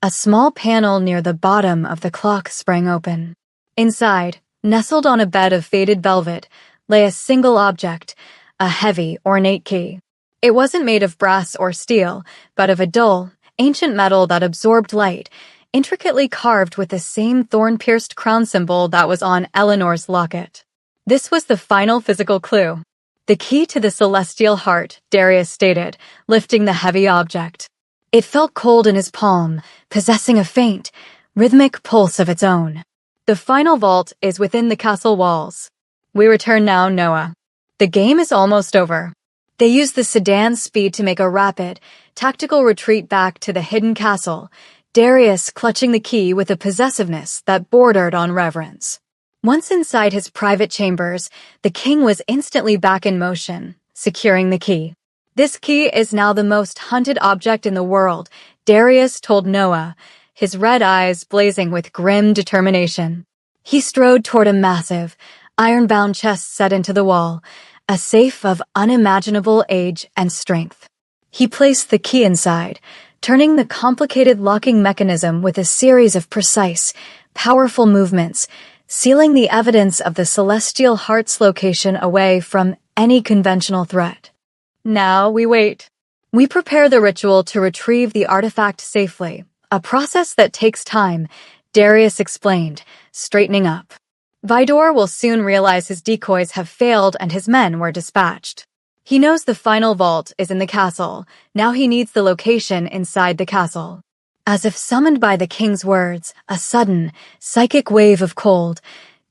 a small panel near the bottom of the clock sprang open. Inside, nestled on a bed of faded velvet, lay a single object, a heavy, ornate key. It wasn't made of brass or steel, but of a dull, ancient metal that absorbed light, intricately carved with the same thorn-pierced crown symbol that was on Eleanor's locket. This was the final physical clue. The key to the celestial heart, Darius stated, lifting the heavy object. It felt cold in his palm, possessing a faint, rhythmic pulse of its own. The final vault is within the castle walls. We return now, Noah. The game is almost over. They used the sedan's speed to make a rapid, tactical retreat back to the hidden castle, Darius clutching the key with a possessiveness that bordered on reverence. Once inside his private chambers, the king was instantly back in motion, securing the key. This key is now the most hunted object in the world, Darius told Noah, his red eyes blazing with grim determination. He strode toward a massive, iron-bound chest set into the wall, a safe of unimaginable age and strength. He placed the key inside, turning the complicated locking mechanism with a series of precise, powerful movements, sealing the evidence of the celestial heart's location away from any conventional threat. Now we wait. We prepare the ritual to retrieve the artifact safely, a process that takes time, Darius explained, straightening up. Vidor will soon realize his decoys have failed and his men were dispatched. He knows the final vault is in the castle. Now he needs the location inside the castle. As if summoned by the king's words, a sudden, psychic wave of cold,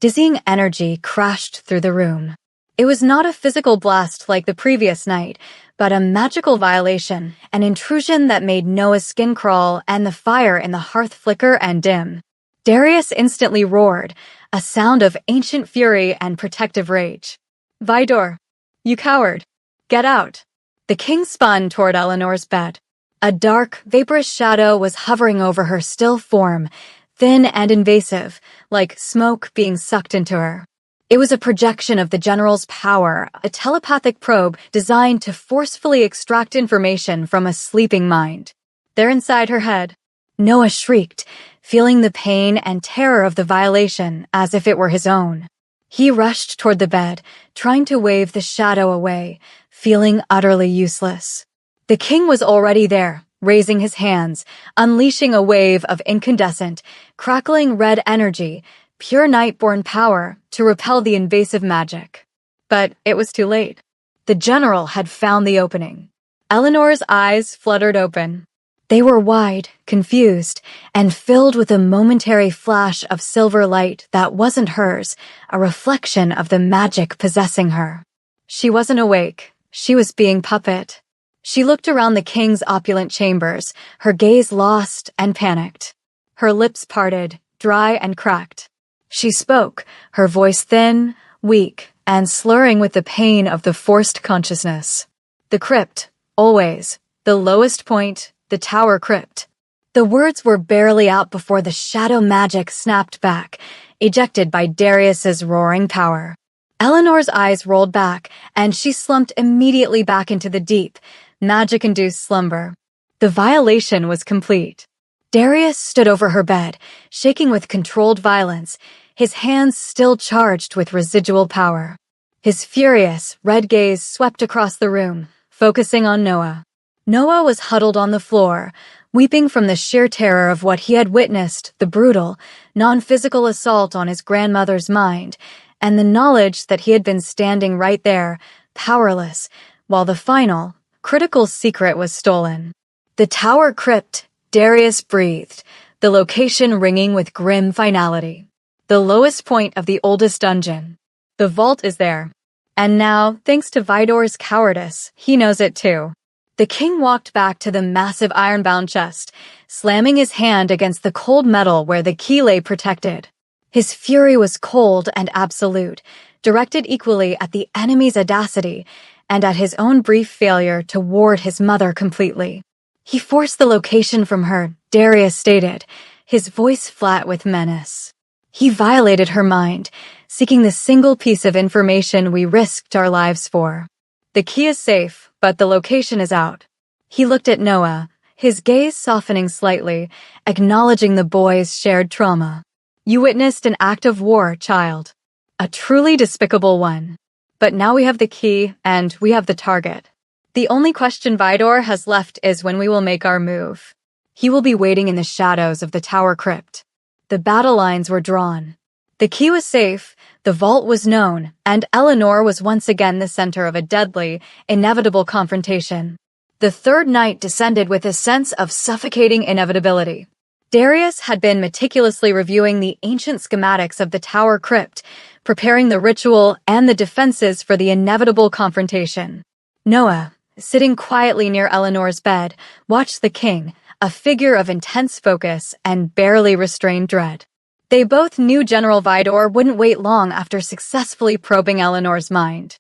dizzying energy crashed through the room. It was not a physical blast like the previous night, but a magical violation, an intrusion that made Noah's skin crawl and the fire in the hearth flicker and dim. Darius instantly roared, a sound of ancient fury and protective rage. Vidor, you coward! Get out! The king spun toward Eleanor's bed. A dark, vaporous shadow was hovering over her still form, thin and invasive, like smoke being sucked into her. It was a projection of the general's power, a telepathic probe designed to forcefully extract information from a sleeping mind. There inside her head, Noah shrieked, feeling the pain and terror of the violation as if it were his own. He rushed toward the bed, trying to wave the shadow away, feeling utterly useless. The king was already there, raising his hands, unleashing a wave of incandescent, crackling red energy, pure night-born power to repel the invasive magic. But it was too late. The general had found the opening. Eleanor's eyes fluttered open. They were wide, confused, and filled with a momentary flash of silver light that wasn't hers, a reflection of the magic possessing her. She wasn't awake. She was being puppet. She looked around the king's opulent chambers, her gaze lost and panicked. Her lips parted, dry and cracked. She spoke, her voice thin, weak, and slurring with the pain of the forced consciousness. The crypt, always, the lowest point, the tower crypt. The words were barely out before the shadow magic snapped back, ejected by Darius's roaring power. Eleanor's eyes rolled back, and she slumped immediately back into the deep, magic-induced slumber. The violation was complete. Darius stood over her bed, shaking with controlled violence, his hands still charged with residual power. His furious, red gaze swept across the room, focusing on Noah. Noah was huddled on the floor, weeping from the sheer terror of what he had witnessed, the brutal, non-physical assault on his grandmother's mind, and the knowledge that he had been standing right there, powerless, while the final, critical secret was stolen. The tower crypt, Darius breathed, the location ringing with grim finality. The lowest point of the oldest dungeon. The vault is there. And now, thanks to Vidor's cowardice, he knows it too. The king walked back to the massive iron-bound chest, slamming his hand against the cold metal where the key lay protected. His fury was cold and absolute, directed equally at the enemy's audacity and at his own brief failure to ward his mother completely. He forced the location from her, Darius stated, his voice flat with menace. He violated her mind, seeking the single piece of information we risked our lives for. The key is safe, but the location is out. He looked at Noah, his gaze softening slightly, acknowledging the boy's shared trauma. You witnessed an act of war, child. A truly despicable one. But now we have the key, and we have the target. The only question Vidor has left is when we will make our move. He will be waiting in the shadows of the tower crypt. The battle lines were drawn. The key was safe, the vault was known, and Eleanor was once again the center of a deadly, inevitable confrontation. The third night descended with a sense of suffocating inevitability. Darius had been meticulously reviewing the ancient schematics of the tower crypt, preparing the ritual and the defenses for the inevitable confrontation. Noah, sitting quietly near Eleanor's bed, watched the king, a figure of intense focus and barely restrained dread. They both knew General Vidor wouldn't wait long after successfully probing Eleanor's mind.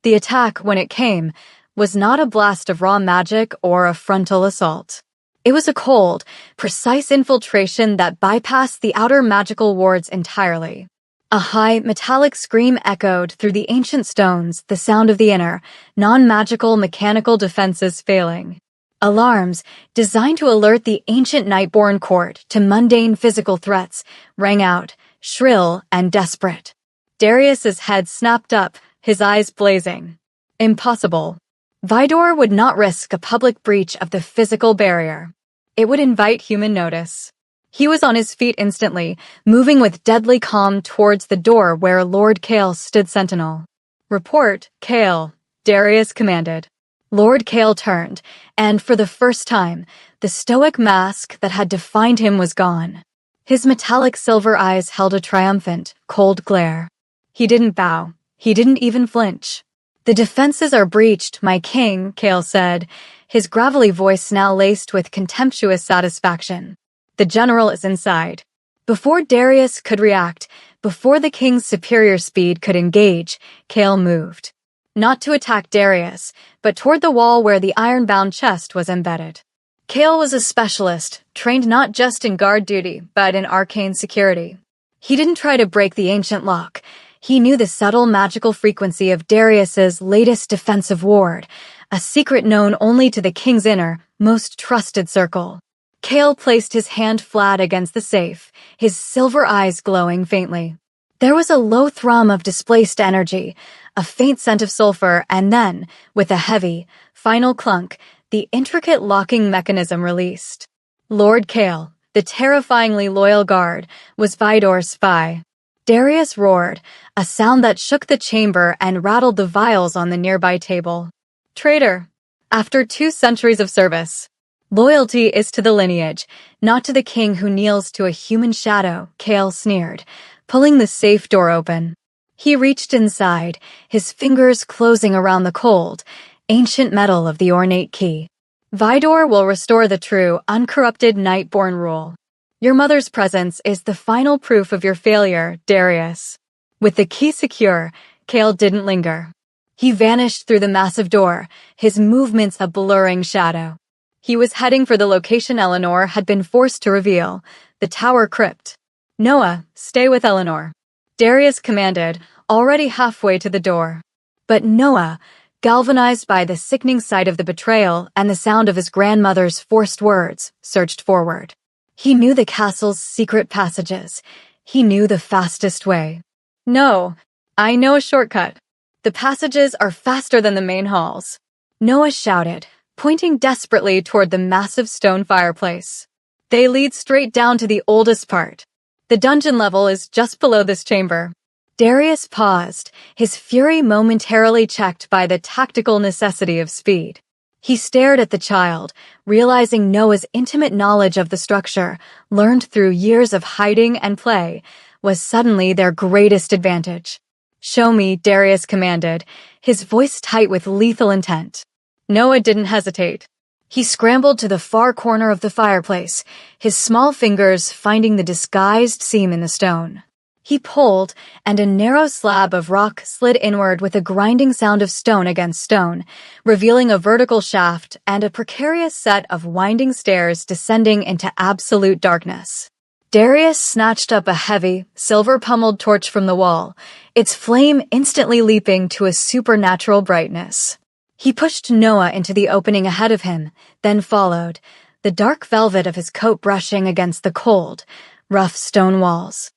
The attack, when it came, was not a blast of raw magic or a frontal assault. It was a cold, precise infiltration that bypassed the outer magical wards entirely. A high, metallic scream echoed through the ancient stones, the sound of the inner, non-magical mechanical defenses failing. Alarms, designed to alert the ancient Nightborn court to mundane physical threats, rang out, shrill and desperate. Darius's head snapped up, his eyes blazing. Impossible. Vidor would not risk a public breach of the physical barrier. It would invite human notice. He was on his feet instantly, moving with deadly calm towards the door where Lord Kale stood sentinel. Report, Kale, Darius commanded. Lord Kale turned, and for the first time, the stoic mask that had defined him was gone. His metallic silver eyes held a triumphant, cold glare. He didn't bow. He didn't even flinch. The defenses are breached, my king, Kale said, his gravelly voice now laced with contemptuous satisfaction. The general is inside. Before Darius could react, before the king's superior speed could engage, Kale moved. Not to attack Darius, but toward the wall where the iron-bound chest was embedded. Kale was a specialist, trained not just in guard duty, but in arcane security. He didn't try to break the ancient lock. He knew the subtle magical frequency of Darius's latest defensive ward, a secret known only to the king's inner, most trusted circle. Kale placed his hand flat against the safe, his silver eyes glowing faintly. There was a low thrum of displaced energy, a faint scent of sulfur, and then, with a heavy, final clunk, the intricate locking mechanism released. Lord Kale, the terrifyingly loyal guard, was Vidor's spy. Darius roared, a sound that shook the chamber and rattled the vials on the nearby table. Traitor! After 2 centuries of service. Loyalty is to the lineage, not to the king who kneels to a human shadow, Kale sneered, pulling the safe door open. He reached inside, his fingers closing around the cold, ancient metal of the ornate key. Vidor will restore the true, uncorrupted Nightborn rule. Your mother's presence is the final proof of your failure, Darius. With the key secure, Kale didn't linger. He vanished through the massive door, his movements a blurring shadow. He was heading for the location Eleanor had been forced to reveal, the Tower Crypt. "Noah, stay with Eleanor," Darius commanded, already halfway to the door. But Noah, galvanized by the sickening sight of the betrayal and the sound of his grandmother's forced words, surged forward. He knew the castle's secret passages. He knew the fastest way. "No, I know a shortcut. The passages are faster than the main halls," Noah shouted, pointing desperately toward the massive stone fireplace. "They lead straight down to the oldest part. The dungeon level is just below this chamber." Darius paused, his fury momentarily checked by the tactical necessity of speed. He stared at the child, realizing Noah's intimate knowledge of the structure, learned through years of hiding and play, was suddenly their greatest advantage. "Show me," Darius commanded, his voice tight with lethal intent. Noah didn't hesitate. He scrambled to the far corner of the fireplace, his small fingers finding the disguised seam in the stone. He pulled, and a narrow slab of rock slid inward with a grinding sound of stone against stone, revealing a vertical shaft and a precarious set of winding stairs descending into absolute darkness. Darius snatched up a heavy, silver-pummeled torch from the wall, its flame instantly leaping to a supernatural brightness. He pushed Noah into the opening ahead of him, then followed, the dark velvet of his coat brushing against the cold, rough stone walls.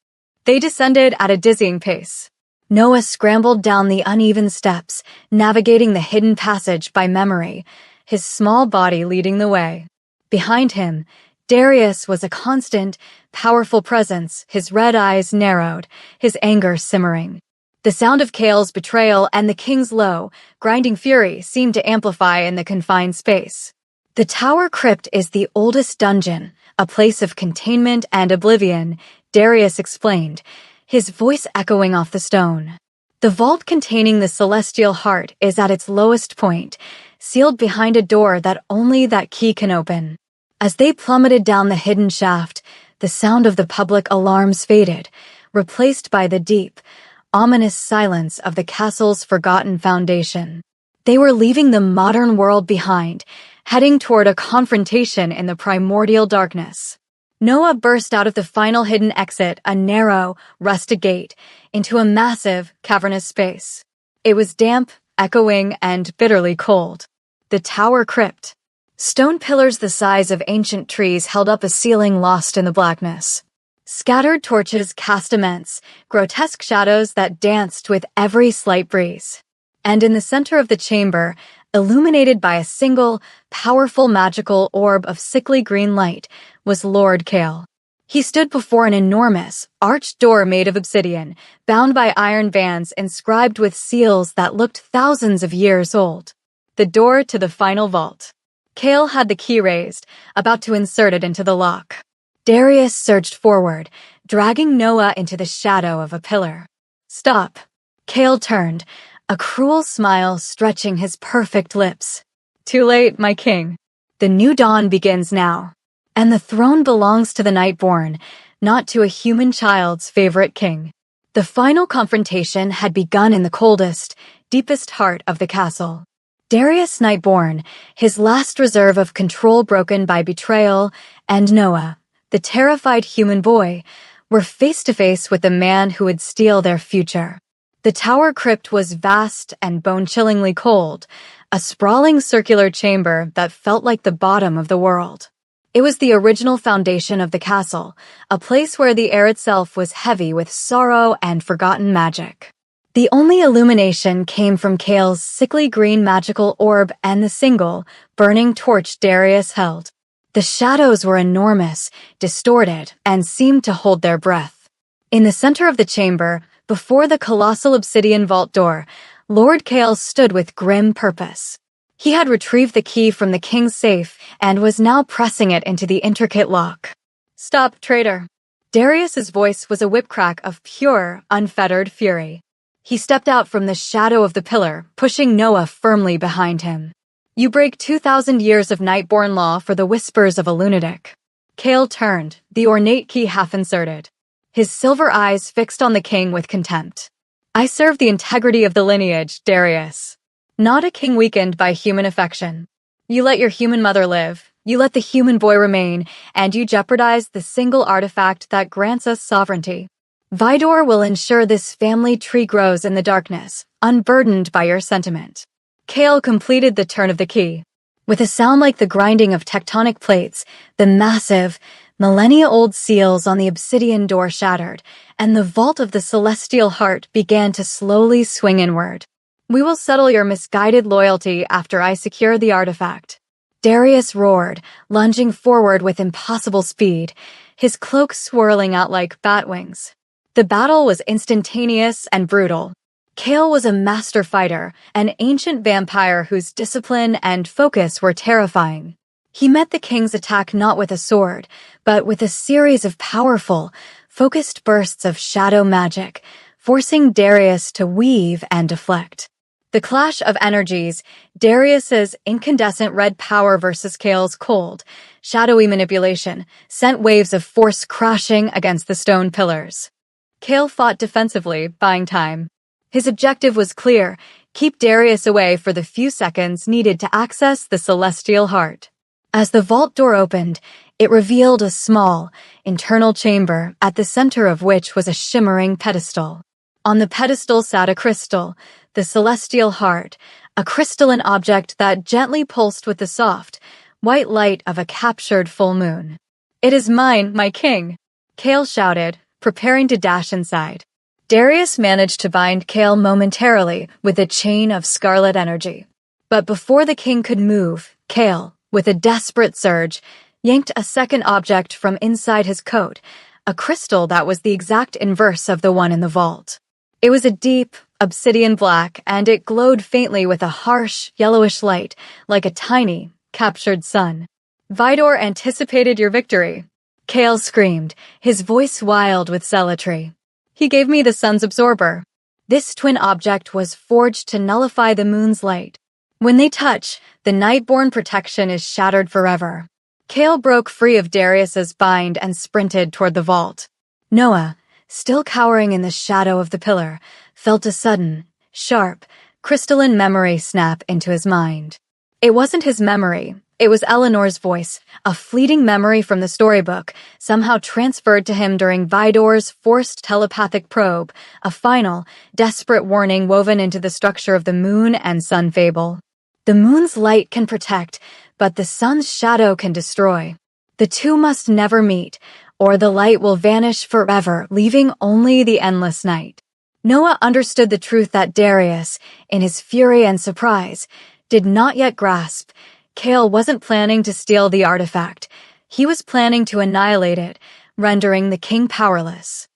They descended at a dizzying pace. Noah scrambled down the uneven steps, navigating the hidden passage by memory, his small body leading the way. Behind him, Darius was a constant, powerful presence, his red eyes narrowed, his anger simmering. The sound of Cale's betrayal and the king's low, grinding fury seemed to amplify in the confined space. The Tower Crypt is the oldest dungeon, a place of containment and oblivion, Darius explained, his voice echoing off the stone. The vault containing the celestial heart is at its lowest point, sealed behind a door that only that key can open. As they plummeted down the hidden shaft, the sound of the public alarms faded, replaced by the deep, ominous silence of the castle's forgotten foundation. They were leaving the modern world behind, heading toward a confrontation in the primordial darkness. Noah burst out of the final hidden exit, a narrow, rusted gate, into a massive, cavernous space. It was damp, echoing, and bitterly cold. The Tower Crypt. Stone pillars the size of ancient trees held up a ceiling lost in the blackness. Scattered torches cast immense, grotesque shadows that danced with every slight breeze. And in the center of the chamber, illuminated by a single, powerful magical orb of sickly green light, was Lord Cale. He stood before an enormous, arched door made of obsidian, bound by iron bands inscribed with seals that looked thousands of years old. The door to the final vault. Cale had the key raised, about to insert it into the lock. Darius surged forward, dragging Noah into the shadow of a pillar. "Stop." Cale turned, a cruel smile stretching his perfect lips. "Too late, my king. The new dawn begins now. And the throne belongs to the Nightborn, not to a human child's favorite king." The final confrontation had begun in the coldest, deepest heart of the castle. Darius Nightborn, his last reserve of control broken by betrayal, and Noah, the terrified human boy, were face to face with the man who would steal their future. The Tower Crypt was vast and bone-chillingly cold, a sprawling circular chamber that felt like the bottom of the world. It was the original foundation of the castle, a place where the air itself was heavy with sorrow and forgotten magic. The only illumination came from Cale's sickly green magical orb and the single, burning torch Darius held. The shadows were enormous, distorted, and seemed to hold their breath. In the center of the chamber, before the colossal obsidian vault door, Lord Cale stood with grim purpose. He had retrieved the key from the king's safe and was now pressing it into the intricate lock. "Stop, traitor." Darius's voice was a whipcrack of pure, unfettered fury. He stepped out from the shadow of the pillar, pushing Noah firmly behind him. "You break 2,000 years of Nightborn law for the whispers of a lunatic." Cale turned, the ornate key half-inserted, his silver eyes fixed on the king with contempt. "I serve the integrity of the lineage, Darius. Not a king weakened by human affection. You let your human mother live, You let the human boy remain, and you jeopardize the single artifact that grants us sovereignty. Vidor will ensure this family tree grows in the darkness, unburdened by your sentiment." Kale completed the turn of the key. With a sound like the grinding of tectonic plates, the massive, millennia-old seals on the obsidian door shattered, and the vault of the celestial heart began to slowly swing inward. "We will settle your misguided loyalty after I secure the artifact." Darius roared, lunging forward with impossible speed, his cloak swirling out like bat wings. The battle was instantaneous and brutal. Kale was a master fighter, an ancient vampire whose discipline and focus were terrifying. He met the king's attack not with a sword, but with a series of powerful, focused bursts of shadow magic, forcing Darius to weave and deflect. The clash of energies, Darius's incandescent red power versus Kale's cold, shadowy manipulation, sent waves of force crashing against the stone pillars. Kale fought defensively, buying time. His objective was clear: keep Darius away for the few seconds needed to access the celestial heart. As the vault door opened, it revealed a small, internal chamber, at the center of which was a shimmering pedestal. On the pedestal sat a crystal, the celestial heart, a crystalline object that gently pulsed with the soft, white light of a captured full moon. "It is mine, my king," Kale shouted, preparing to dash inside. Darius managed to bind Kale momentarily with a chain of scarlet energy. But before the king could move, Kale, with a desperate surge, yanked a second object from inside his coat, a crystal that was the exact inverse of the one in the vault. It was a deep, obsidian black, and it glowed faintly with a harsh, yellowish light, like a tiny, captured sun. "Vidor anticipated your victory," Kale screamed, his voice wild with zealotry. "He gave me the sun's absorber." This twin object was forged to nullify the moon's light. When they touch, the Nightborn protection is shattered forever. Kale broke free of Darius's bind and sprinted toward the vault. Noah, still cowering in the shadow of the pillar, felt a sudden, sharp, crystalline memory snap into his mind. It wasn't his memory. It was Eleanor's voice, a fleeting memory from the storybook, somehow transferred to him during Vidor's forced telepathic probe, a final, desperate warning woven into the structure of the moon and sun fable. The moon's light can protect, but the sun's shadow can destroy. The two must never meet, or the light will vanish forever, leaving only the endless night. Noah understood the truth that Darius, in his fury and surprise, did not yet grasp. Kale wasn't planning to steal the artifact. He was planning to annihilate it, rendering the king powerless.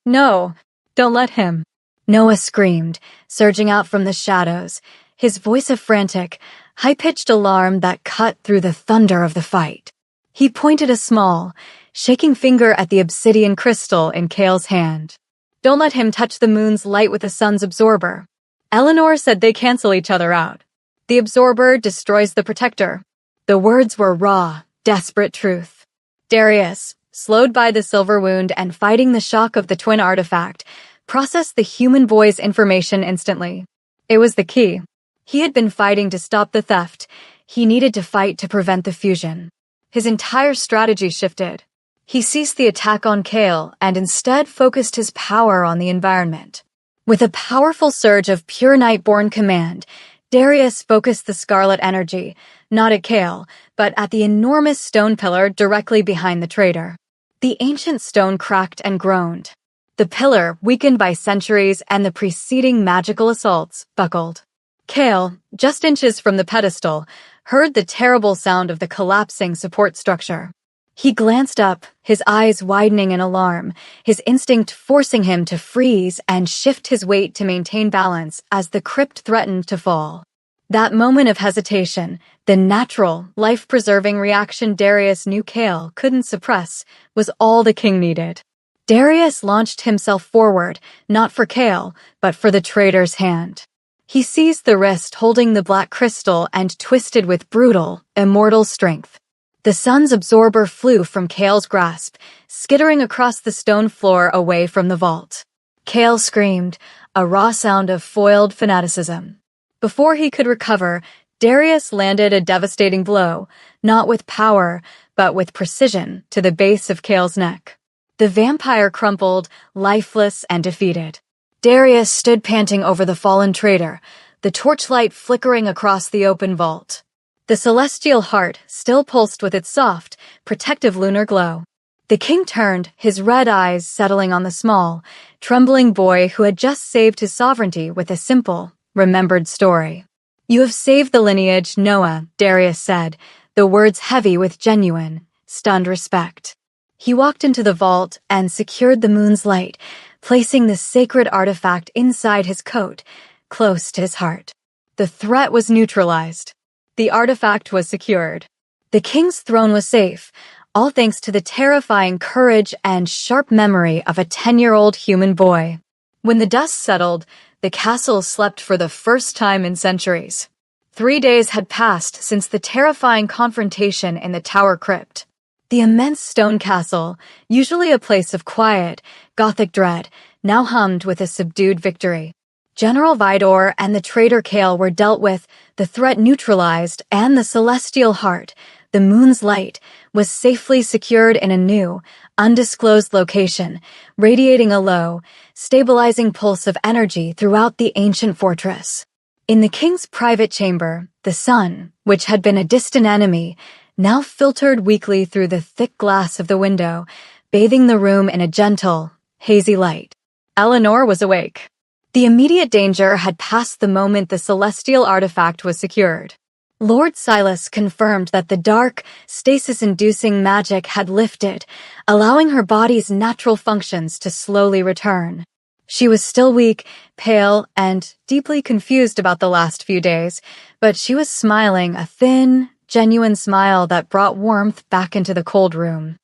"No, don't let him," Noah screamed, surging out from the shadows, his voice a frantic, high-pitched alarm that cut through the thunder of the fight. He pointed a small, shaking finger at the obsidian crystal in Kale's hand. "Don't let him touch the moon's light with the sun's absorber." Eleanor said they cancel each other out. "The absorber destroys the protector." The words were raw, desperate truth. Darius, slowed by the silver wound and fighting the shock of the twin artifact, processed the human boy's information instantly. It was the key. He had been fighting to stop the theft. He needed to fight to prevent the fusion. His entire strategy shifted. He ceased the attack on Kale and instead focused his power on the environment. With a powerful surge of pure Nightborn command, Darius focused the scarlet energy, not at Kale, but at the enormous stone pillar directly behind the traitor. The ancient stone cracked and groaned. The pillar, weakened by centuries and the preceding magical assaults, buckled. Kale, just inches from the pedestal, heard the terrible sound of the collapsing support structure. He glanced up, his eyes widening in alarm, his instinct forcing him to freeze and shift his weight to maintain balance as the crypt threatened to fall. That moment of hesitation, the natural, life-preserving reaction Darius knew Kale couldn't suppress, was all the king needed. Darius launched himself forward, not for Kale, but for the traitor's hand. He seized the wrist holding the black crystal and twisted with brutal, immortal strength. The sun's absorber flew from Kale's grasp, skittering across the stone floor away from the vault. Kale screamed, a raw sound of foiled fanaticism. Before he could recover, Darius landed a devastating blow, not with power, but with precision, to the base of Kale's neck. The vampire crumpled, lifeless and defeated. Darius stood panting over the fallen traitor, the torchlight flickering across the open vault. The celestial heart still pulsed with its soft, protective lunar glow. The king turned, his red eyes settling on the small, trembling boy who had just saved his sovereignty with a simple, remembered story. "You have saved the lineage, Noah," Darius said, the words heavy with genuine, stunned respect. He walked into the vault and secured the moon's light, placing the sacred artifact inside his coat, close to his heart. The threat was neutralized. The artifact was secured. The king's throne was safe, all thanks to the terrifying courage and sharp memory of a 10-year-old human boy. When the dust settled, the castle slept for the first time in centuries. 3 days had passed since the terrifying confrontation in the Tower Crypt. The immense stone castle, usually a place of quiet, gothic dread, now hummed with a subdued victory. General Vidor and the traitor Kale were dealt with, the threat neutralized, and the celestial heart, the moon's light, was safely secured in a new, undisclosed location, radiating a low, stabilizing pulse of energy throughout the ancient fortress. In the king's private chamber, the sun, which had been a distant enemy, now filtered weakly through the thick glass of the window, bathing the room in a gentle, hazy light. Eleanor was awake. The immediate danger had passed the moment the celestial artifact was secured. Lord Silas confirmed that the dark, stasis-inducing magic had lifted, allowing her body's natural functions to slowly return. She was still weak, pale, and deeply confused about the last few days, but she was smiling, a thin, genuine smile that brought warmth back into the cold room.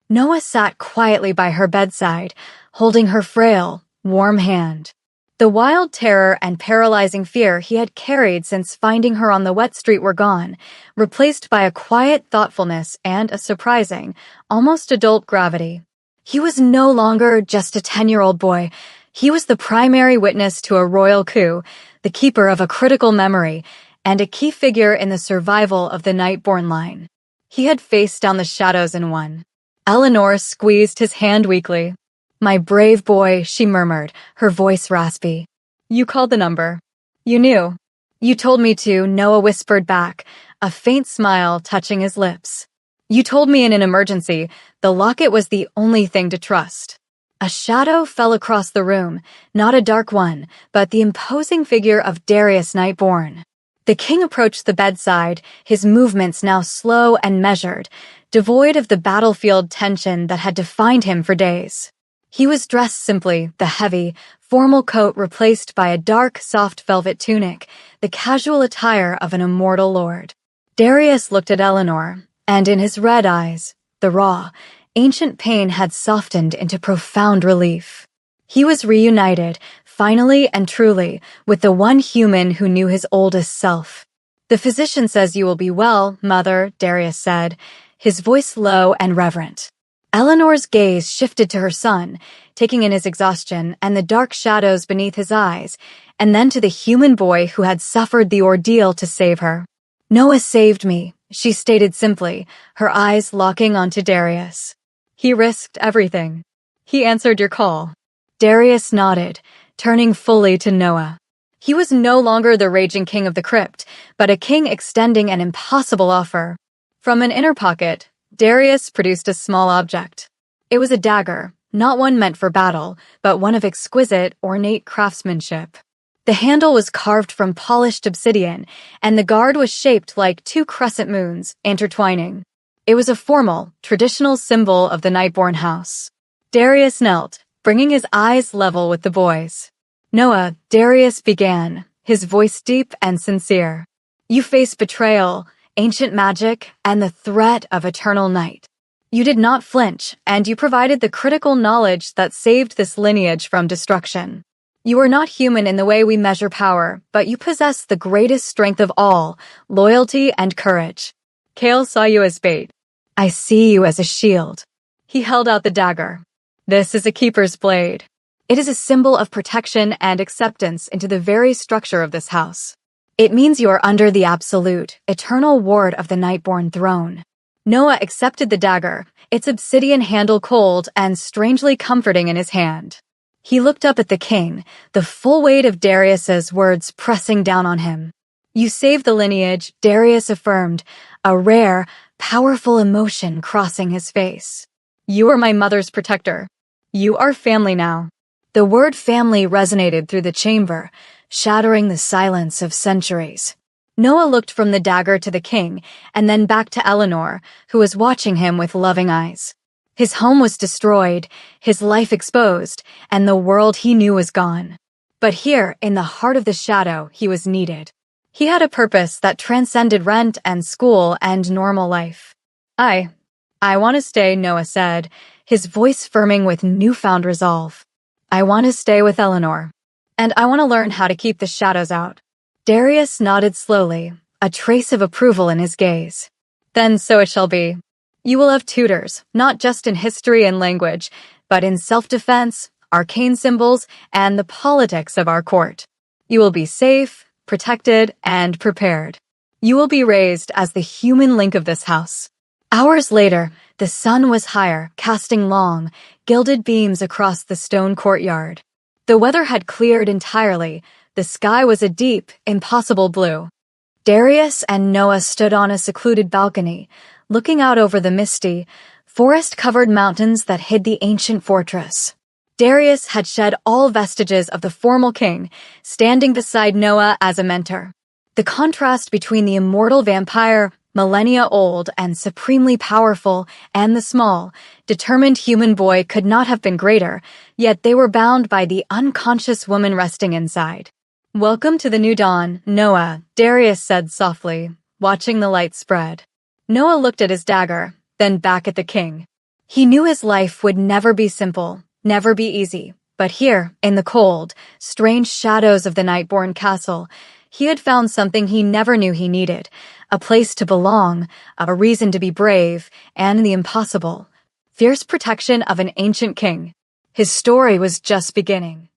Noah sat quietly by her bedside, holding her frail, warm hand. The wild terror and paralyzing fear he had carried since finding her on the wet street were gone, replaced by a quiet thoughtfulness and a surprising, almost adult gravity. He was no longer just a 10-year-old boy. He was the primary witness to a royal coup, the keeper of a critical memory, and a key figure in the survival of the Nightborn line. He had faced down the shadows and won. Eleanor squeezed his hand weakly. "My brave boy," she murmured, her voice raspy. "You called the number. You knew." "You told me to," Noah whispered back, a faint smile touching his lips. "You told me in an emergency, the locket was the only thing to trust." A shadow fell across the room, not a dark one, but the imposing figure of Darius Nightborn. The king approached the bedside, his movements now slow and measured, devoid of the battlefield tension that had defined him for days. He was dressed simply, the heavy, formal coat replaced by a dark, soft velvet tunic, the casual attire of an immortal lord. Darius looked at Eleanor, and in his red eyes, the raw, ancient pain had softened into profound relief. He was reunited, finally and truly, with the one human who knew his oldest self. "The physician says you will be well, mother," Darius said, his voice low and reverent. Eleanor's gaze shifted to her son, taking in his exhaustion and the dark shadows beneath his eyes, and then to the human boy who had suffered the ordeal to save her. "Noah saved me," she stated simply, her eyes locking onto Darius. "He risked everything. He answered your call." Darius nodded, turning fully to Noah. He was no longer the raging king of the crypt, but a king extending an impossible offer. From an inner pocket, Darius produced a small object. It was a dagger, not one meant for battle, but one of exquisite, ornate craftsmanship. The handle was carved from polished obsidian, and the guard was shaped like 2 crescent moons, intertwining. It was a formal, traditional symbol of the Nightborn house. Darius knelt, bringing his eyes level with the boy's. "Noah," Darius began, his voice deep and sincere. "You faced betrayal, ancient magic, and the threat of eternal night. You did not flinch, and you provided the critical knowledge that saved this lineage from destruction. You are not human in the way we measure power, but you possess the greatest strength of all, loyalty and courage. Kale saw you as bait. I see you as a shield." He held out the dagger. "This is a keeper's blade. It is a symbol of protection and acceptance into the very structure of this house. It means you are under the absolute, eternal ward of the Nightborn throne. Noah accepted the dagger, its obsidian handle cold and strangely comforting in his hand. He looked up at the king, the full weight of Darius's words pressing down on him. You saved the lineage, Darius affirmed, a rare, powerful emotion crossing his face. You are my mother's protector. You are family now. The word family resonated through the chamber, shattering the silence of centuries. Noah looked from the dagger to the king, and then back to Eleanor, who was watching him with loving eyes. His home was destroyed, his life exposed, and the world he knew was gone. But here, in the heart of the shadow, he was needed. He had a purpose that transcended rent and school and normal life. I want to stay, Noah said, his voice firming with newfound resolve. I want to stay with Eleanor. And I want to learn how to keep the shadows out. Darius nodded slowly, a trace of approval in his gaze. Then so it shall be. You will have tutors, not just in history and language, but in self-defense, arcane symbols, and the politics of our court. You will be safe, protected, and prepared. You will be raised as the human link of this house. Hours later, the sun was higher, casting long, gilded beams across the stone courtyard. The weather had cleared entirely. The sky was a deep, impossible blue. Darius and Noah stood on a secluded balcony, looking out over the misty, forest-covered mountains that hid the ancient fortress. Darius had shed all vestiges of the formal king, standing beside Noah as a mentor. The contrast between the immortal vampire, millennia old and supremely powerful, and the small, determined human boy could not have been greater, yet they were bound by the unconscious woman resting inside. Welcome to the new dawn, Noah, Darius said softly, watching the light spread. Noah looked at his dagger, then back at the king. He knew his life would never be simple, never be easy, but here, in the cold, strange shadows of the Nightborn castle, he had found something he never knew he needed, a place to belong, a reason to be brave, and the impossible. Fierce protection of an ancient king. His story was just beginning.